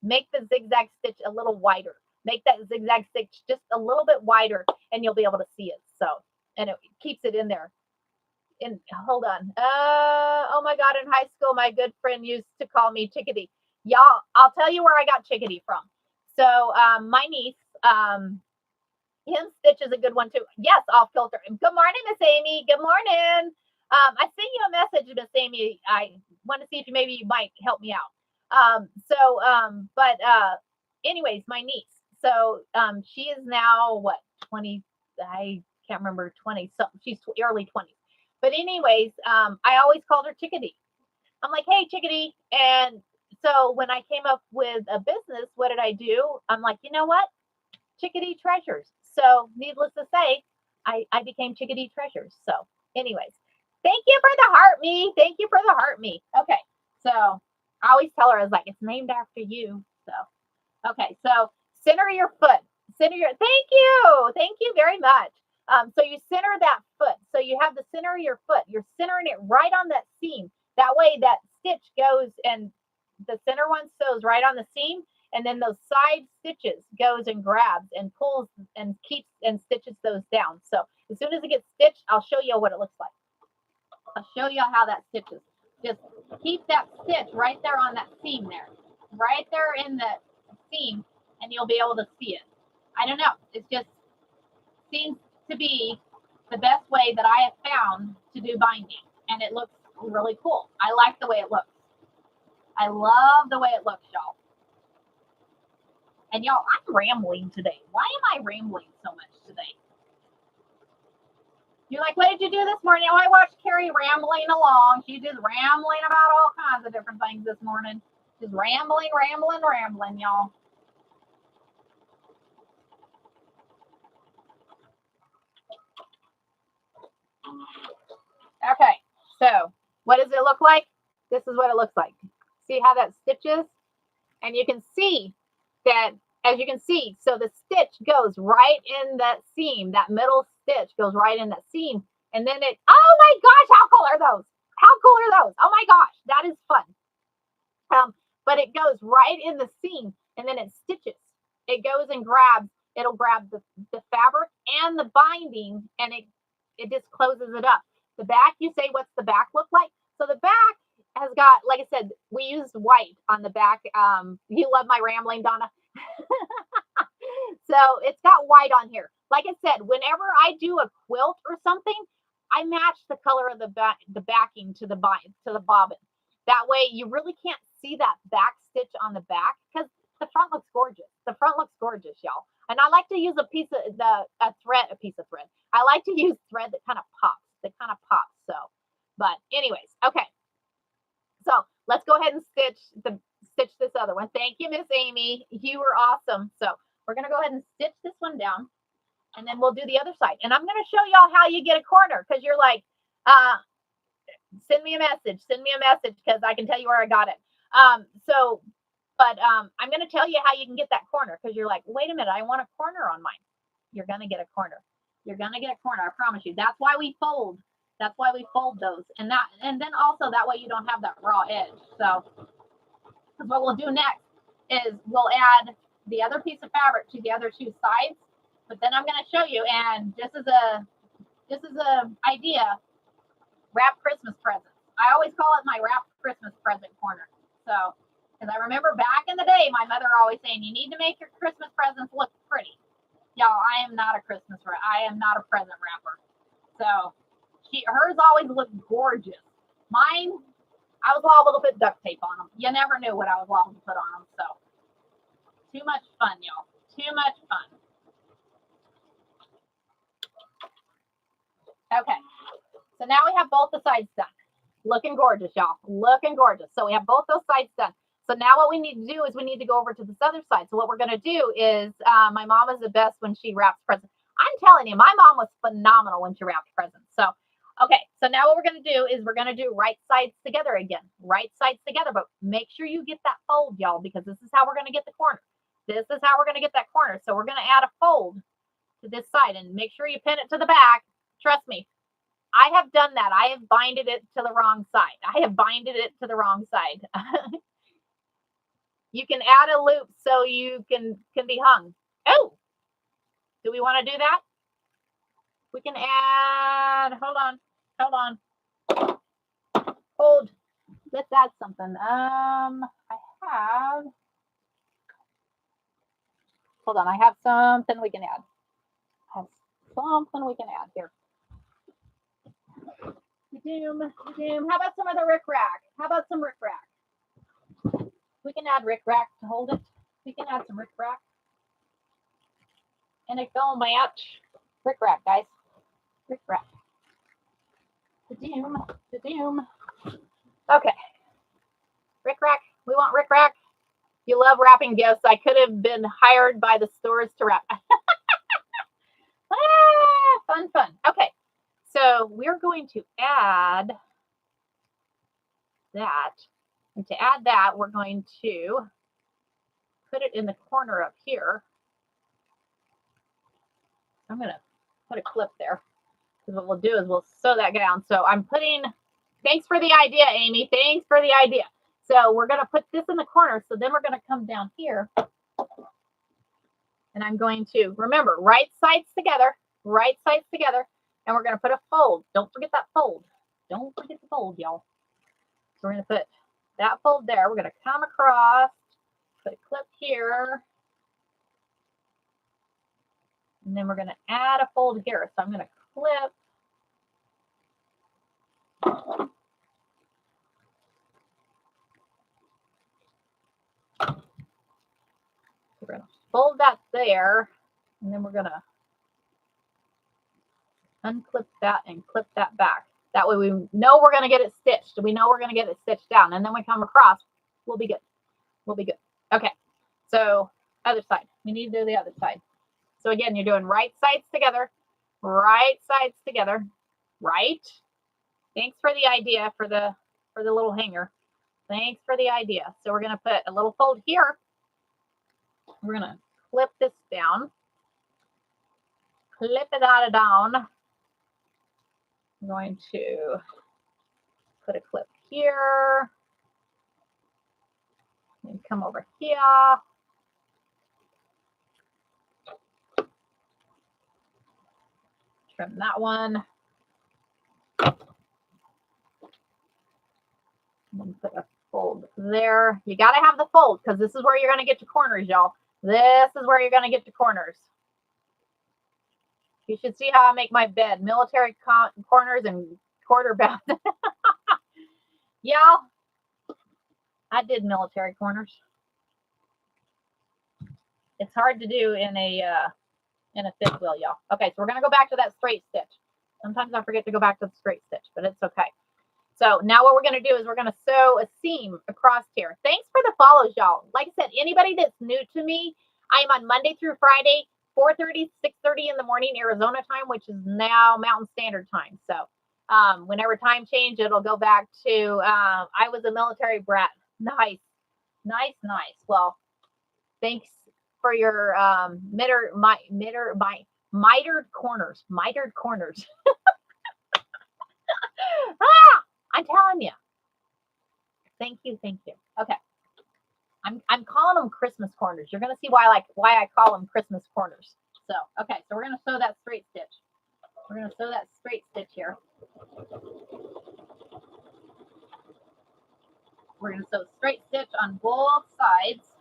make the zigzag stitch a little wider. Make that zigzag stitch just a little bit wider, and you'll be able to see it. So, and it keeps it in there. And hold on. Oh my God! In high school, my good friend used to call me Chickadee. Y'all, I'll tell you where I got Chickadee from. So, my niece, him stitch is a good one too. Yes, off kilter. Good morning, Miss Amy. Good morning. I sent you a message, Miss Amy. I want to see if maybe you might help me out. Anyways, my niece. So she is now what 20? I can't remember 20 something. She's early 20s. But anyways, I always called her Chickadee. I'm like, hey, Chickadee. And so when I came up with a business, what did I do? I'm like, you know what? Chickadee Treasures. So needless to say, I became Chickadee Treasures. So anyways, thank you for the heart me. Thank you for the heart me. Okay. So I always tell her, I was like, it's named after you. So, okay. So center your foot. Thank you very much. So you center that foot. So you have the center of your foot. You're centering it right on that seam. That way that stitch goes and the center one sews right on the seam. And then those side stitches goes and grabs and pulls and keeps and stitches those down. So as soon as it gets stitched, I'll show you what it looks like. I'll show you how that stitches. Just keep that stitch right there on that seam there. Right there in the seam, and you'll be able to see it. I don't know. It just seems to be the best way that I have found to do binding. And it looks really cool. I like the way it looks. I love the way it looks, y'all. And y'all, I'm rambling today. Why am I rambling so much today? You're like, what did you do this morning? Oh, I watched Carrie rambling along. She's just rambling about all kinds of different things this morning. Just rambling, y'all. Okay, so what does it look like? This is what it looks like. See how that stitches? And you can see that, as you can see, so the stitch goes right in that seam. That middle stitch goes right in that seam. And then it, oh my gosh, how cool are those? How cool are those? Oh my gosh, that is fun. But it goes right in the seam and then it stitches. It goes and grabs, it'll grab the fabric and the binding and it just closes it up. The back, you say, what's the back look like? So the back has got, like I said, we used white on the back. You love my rambling, Donna. So it's got white on here. Like I said, whenever I do a quilt or something, I match the color of the backing to the bobbin. That way you really can't see that back stitch on the back because the front looks gorgeous. The front looks gorgeous, y'all. And I like to use a piece of thread. I like to use thread that kind of pops. So, but anyways, okay. So let's go ahead and stitch this other one. Thank you, Miss Amy. You were awesome. So we're gonna go ahead and stitch this one down, and then we'll do the other side. And I'm gonna show y'all how you get a corner because you're like, send me a message because I can tell you where I got it. I'm going to tell you how you can get that corner because you're like, wait a minute, I want a corner on mine. You're going to get a corner. I promise you. That's why we fold. Those. And then also that way you don't have that raw edge. So what we'll do next is we'll add the other piece of fabric to the other two sides. But then I'm going to show you, and this is a idea. Wrap Christmas presents. I always call it my wrap Christmas present corner. So, because I remember back in the day, my mother always saying, you need to make your Christmas presents look pretty. Y'all, I am not a present wrapper. So, hers always looked gorgeous. Mine, I was liable to put duct tape on them. You never knew what I was liable to put on them. So too much fun, y'all. Too much fun. Okay. So now we have both the sides done. Looking gorgeous, y'all. Looking gorgeous. So we have both those sides done. So now what we need to do is we need to go over to this other side. So what we're going to do is my mom is the best when she wraps presents. I'm telling you, my mom was phenomenal when she wrapped presents. So, okay. So now what we're going to do is we're going to do right sides together again. Right sides together. But make sure you get that fold, y'all, because this is how we're going to get the corner. This is how we're going to get that corner. So we're going to add a fold to this side and make sure you pin it to the back. Trust me. I have done that. I have binded it to the wrong side. I have binded it to the wrong side. You can add a loop so you can be hung. Oh, do we want to do that? We can add, hold on. Hold, let's add something. Hold on, I have something we can add. Here. How about some of the rickrack? How about some rickrack? We can add rickrack to hold it. We can add some rickrack. And it don't match. Rickrack, guys. Rickrack. Doom. Okay. Rickrack. We want rickrack. You love wrapping gifts. I could have been hired by the stores to wrap. Fun. Okay. So we're going to add that. And to add that, we're going to put it in the corner up here. I'm going to put a clip there. Because what we'll do is we'll sew that down. So I'm putting, thanks for the idea, Amy. Thanks for the idea. So we're going to put this in the corner. So then we're going to come down here. And I'm going to, remember, right sides together. And we're going to put a fold. Don't forget that fold. Don't forget the fold, y'all. So we're going to put that fold there. We're going to come across, put a clip here. And then we're going to add a fold here. So I'm going to clip. We're going to fold that there. And then we're going to unclip that and clip that back. That way we know we're going to get it stitched. We know we're going to get it stitched down. And then we come across, we'll be good. We'll be good. Okay. So other side. We need to do the other side. So again, you're doing right sides together. Right. Thanks for the idea for the little hanger. Thanks for the idea. So we're going to put a little fold here. We're going to clip this down. Clip it out of down. I'm going to put a clip here. And come over here. Trim that one. And put a fold there. You got to have the fold because this is where you're going to get to corners, y'all. This is where you're going to get to corners. You should see how I make my bed. Military corners and quarter bound. Y'all, I did military corners. It's hard to do in a fifth wheel, y'all. Okay, so we're going to go back to that straight stitch. Sometimes I forget to go back to the straight stitch, but it's okay. So now what we're going to do is we're going to sew a seam across here. Thanks for the follows, y'all. Like I said, anybody that's new to me, I'm on Monday through Friday, 4:30, 6:30 in the morning, Arizona time, which is now Mountain Standard Time. So whenever time change, it'll go back to, I was a military brat. Nice. Well, thanks for your mitered corners. I'm telling you. Thank you. Okay. I'm calling them Christmas corners. You're gonna see why I call them Christmas corners. So okay, so we're gonna sew that straight stitch. We're gonna sew that straight stitch here. We're gonna sew straight stitch on both sides.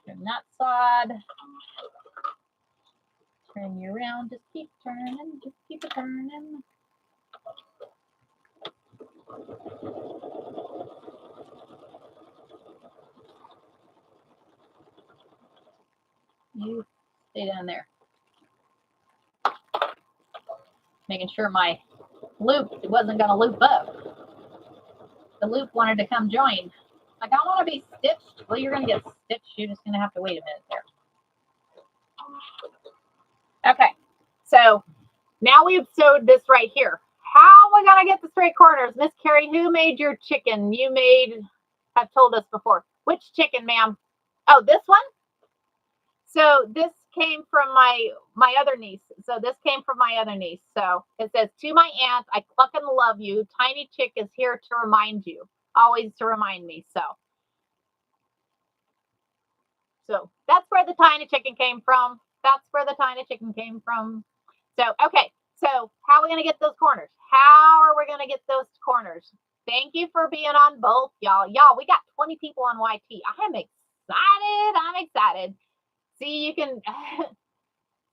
Trim that tripod. Turn you around, just keep turning, just keep it turning. You stay down there. Making sure my loop wasn't going to loop up. The loop wanted to come join. Like, I want to be stitched. Well, you're going to get stitched. You're just going to have to wait a minute there. Okay, so now we've sewed this right here. How are we going to get the straight corners? Miss Carrie, who made your chicken? You have told us before. Which chicken, ma'am? Oh, this one? So this came from my other niece. So this came from my other niece. So it says, to my aunt, I cluck and love you. Tiny Chick is here to remind you. Always to remind me. So that's where the tiny chicken came from. That's where the tiny chicken came from. So, okay. So how are we going to get those corners? How are we going to get those corners? Thank you for being on both, y'all. Y'all, we got 20 people on YT. I am excited. I'm excited. See, you can.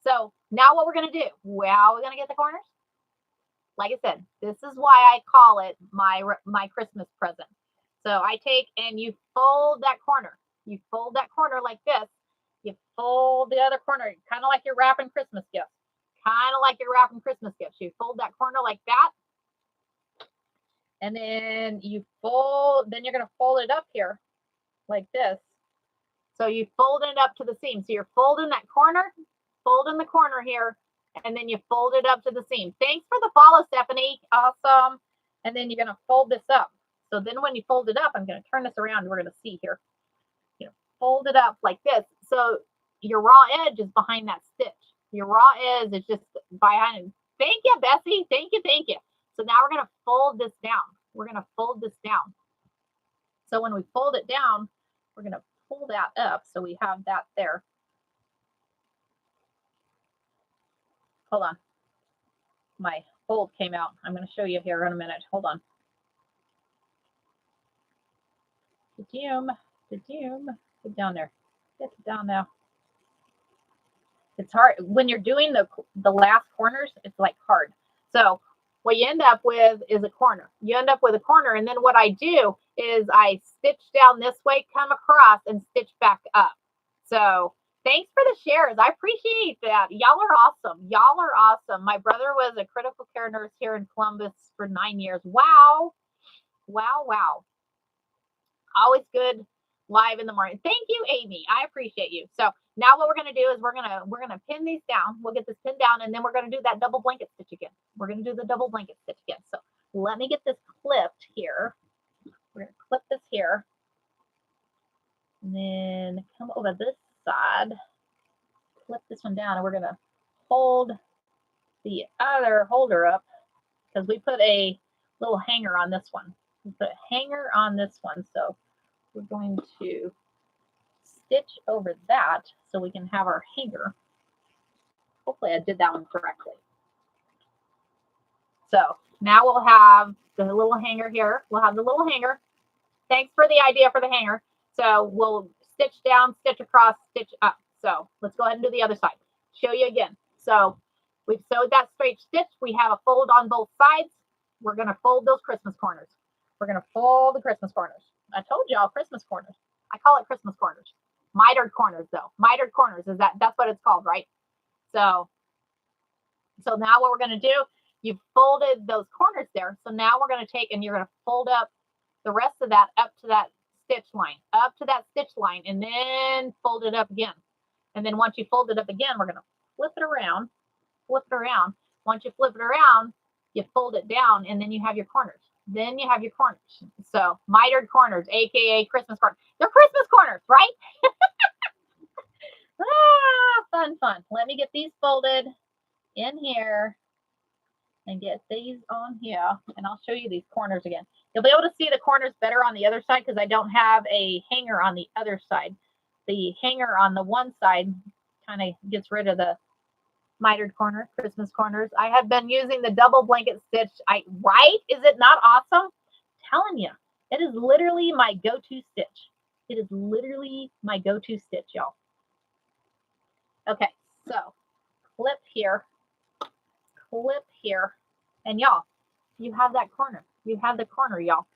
So now what we're going to do? Well, we're going to get the corners. Like I said, this is why I call it my Christmas present. So I take and you fold that corner. You fold that corner like this. You fold the other corner, kind of like you're wrapping Christmas gifts. Kind of like you're wrapping Christmas gifts. You fold that corner like that. And then you fold, then you're going to fold it up here like this. So you fold it up to the seam. So you're folding that corner, folding the corner here, and then you fold it up to the seam. Thanks for the follow, Stephanie. Awesome. And then you're going to fold this up. So then when you fold it up, I'm going to turn this around. We're going to see here. You know, fold it up like this. So your raw edge is behind that stitch. Your raw edge is just behind. Thank you, Bessie. Thank you. Thank you. So now we're going to fold this down. We're going to fold this down. So when we fold it down, we're going to pull that up. So we have that there. Hold on. My fold came out. I'm going to show you here in a minute. Hold on. Get down there. Get down now. It's hard when you're doing the last corners. It's like hard. So what you end up with is a corner. You end up with a corner, and then what I do is I stitch down this way, come across, and stitch back up. So thanks for the shares. I appreciate that. Y'all are awesome. Y'all are awesome. My brother was a critical care nurse here in Columbus for 9 years. Wow. Wow, wow. Always good live in the morning. Thank you, Amy. I appreciate you. So now what we're going to do is we're going to pin these down. We'll get this pinned down, and then we're going to do that double blanket stitch again. We're going to do the double blanket stitch again. So let me get this clipped here. We're going to clip this here. And then come over this side, clip this one down, and we're going to hold the other holder up because we put a little hanger on this one. We put a hanger on this one. So we're going to stitch over that so we can have our hanger. Hopefully I did that one correctly. So now we'll have the little hanger here. We'll have the little hanger. Thanks for the idea for the hanger. So we'll stitch down, stitch across, stitch up. So let's go ahead and do the other side. Show you again. So we've sewed that straight stitch. We have a fold on both sides. We're going to fold those Christmas corners. We're going to fold the Christmas corners. I told y'all Christmas corners. I call it Christmas corners. Mitered corners, though. Mitered corners is that's what it's called, right? So now what we're going to do, you've folded those corners there. So now we're going to take and you're going to fold up the rest of that up to that stitch line, and then fold it up again. And then once you fold it up again, we're going to flip it around. Once you flip it around, you fold it down, and then you have your corners. So mitered corners, aka Christmas corners. They're Christmas corners, right? Fun. Let me get these folded in here and get these on here, and I'll show you these corners again. You'll be able to see the corners better on the other side because I don't have a hanger on the other side. The hanger on the one side kind of gets rid of the mitered corner, Christmas corners. I have been using the double blanket stitch. Right? Is it not awesome? I'm telling you, it is literally my go-to stitch. It is literally my go-to stitch, y'all. here, and y'all, you have that corner. You have the corner, y'all.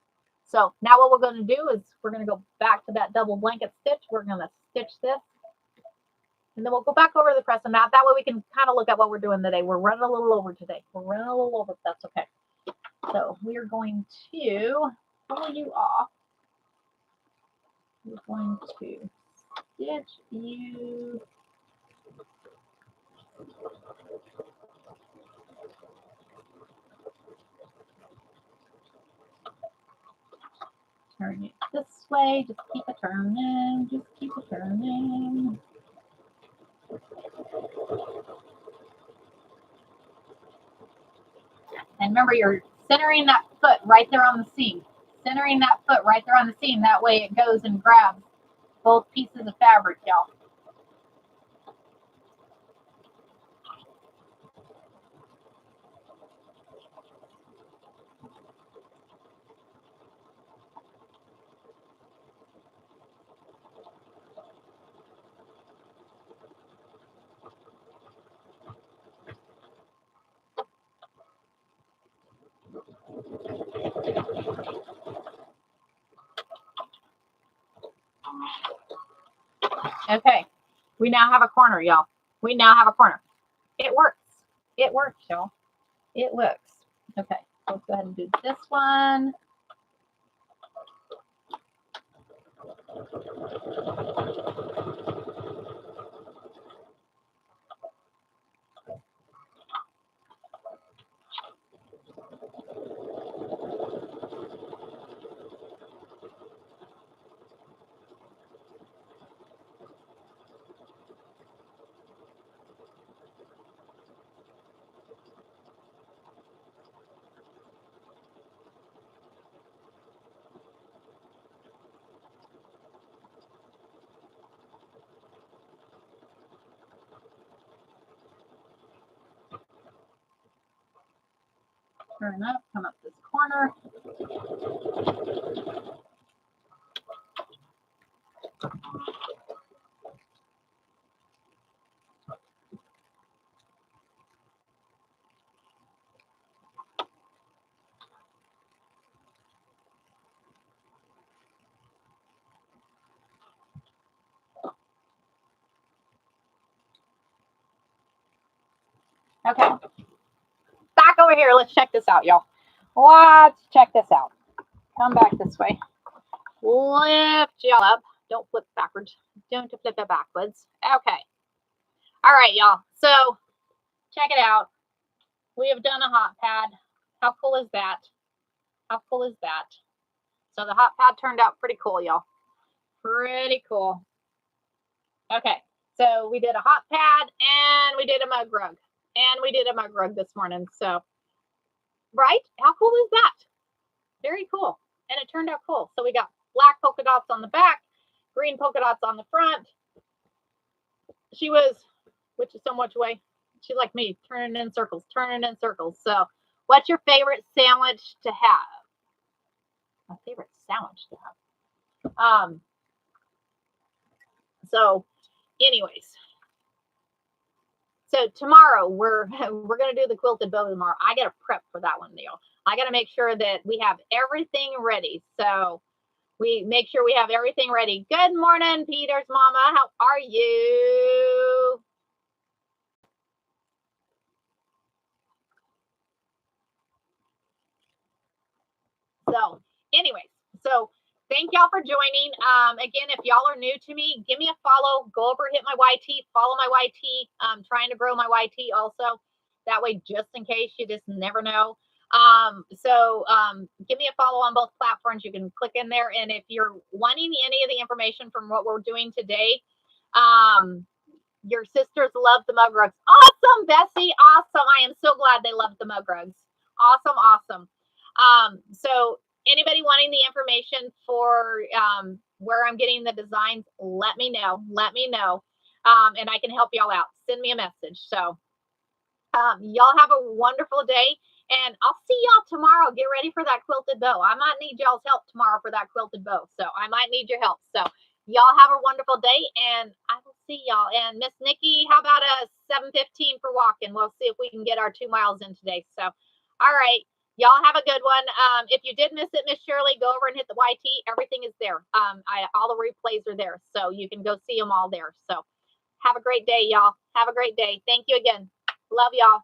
So now what we're going to do is we're going to go back to that double blanket stitch. We're going to stitch this, and then we'll go back over the press and mat. That way we can kind of look at what we're doing today. We're running a little over today. We're running a little over, but that's okay. So we're going to pull you off. We're going to stitch you. Turn it this way. Just keep it turning. Just keep it turning. And remember, you're centering that foot right there on the seam. Centering that foot right there on the seam. That way it goes and grabs both pieces of fabric, y'all. Okay, we now have a corner, y'all. We now have a corner. It works. It works, y'all. It works. Okay, let's go ahead and do this one. Turn up, come up this corner. Okay, back over here. Let's check this out, y'all. Let's check this out. Come back this way. Lift y'all up. Don't flip backwards. Don't flip it backwards. Okay. All right, y'all. So check it out. We have done a hot pad. How cool is that? How cool is that? So the hot pad turned out pretty cool, y'all. Pretty cool. Okay. So we did a hot pad and we did a mug rug. And we did a mug rug this morning. So, right? How cool is that? Very cool. And it turned out cool. So we got black polka dots on the back, green polka dots on the front. She was, which is so much way. She's like me, turning in circles. So what's your favorite sandwich to have? My favorite sandwich to have. So anyways. So tomorrow we're gonna do the quilted bow tomorrow. I gotta prep for that one, Neil. I gotta make sure that we have everything ready. So we make sure we have everything ready. Good morning, Peter's mama. How are you? So anyways, so thank y'all for joining. Again, if y'all are new to me, give me a follow. Go over, hit my YT, follow my YT. I'm trying to grow my YT also. That way, just in case, you just never know. Give me a follow on both platforms. You can click in there. And if you're wanting any of the information from what we're doing today, your sisters love the Mugrugs. Awesome, Bessie. Awesome. I am so glad they love the Mugrugs. Awesome. So anybody wanting the information for where I'm getting the designs, let me know. And I can help y'all out. Send me a message. So y'all have a wonderful day. And I'll see y'all tomorrow. Get ready for that quilted bow. I might need y'all's help tomorrow for that quilted bow. So I might need your help. So y'all have a wonderful day. And I will see y'all. And Miss Nikki, how about a 7:15 for walking. We'll see if we can get our 2 miles in today. So, all right. Y'all have a good one. If you did miss it, Miss Shirley, go over and hit the YT. Everything is there. All the replays are there, so you can go see them all there. So have a great day, y'all. Have a great day. Thank you again. Love y'all.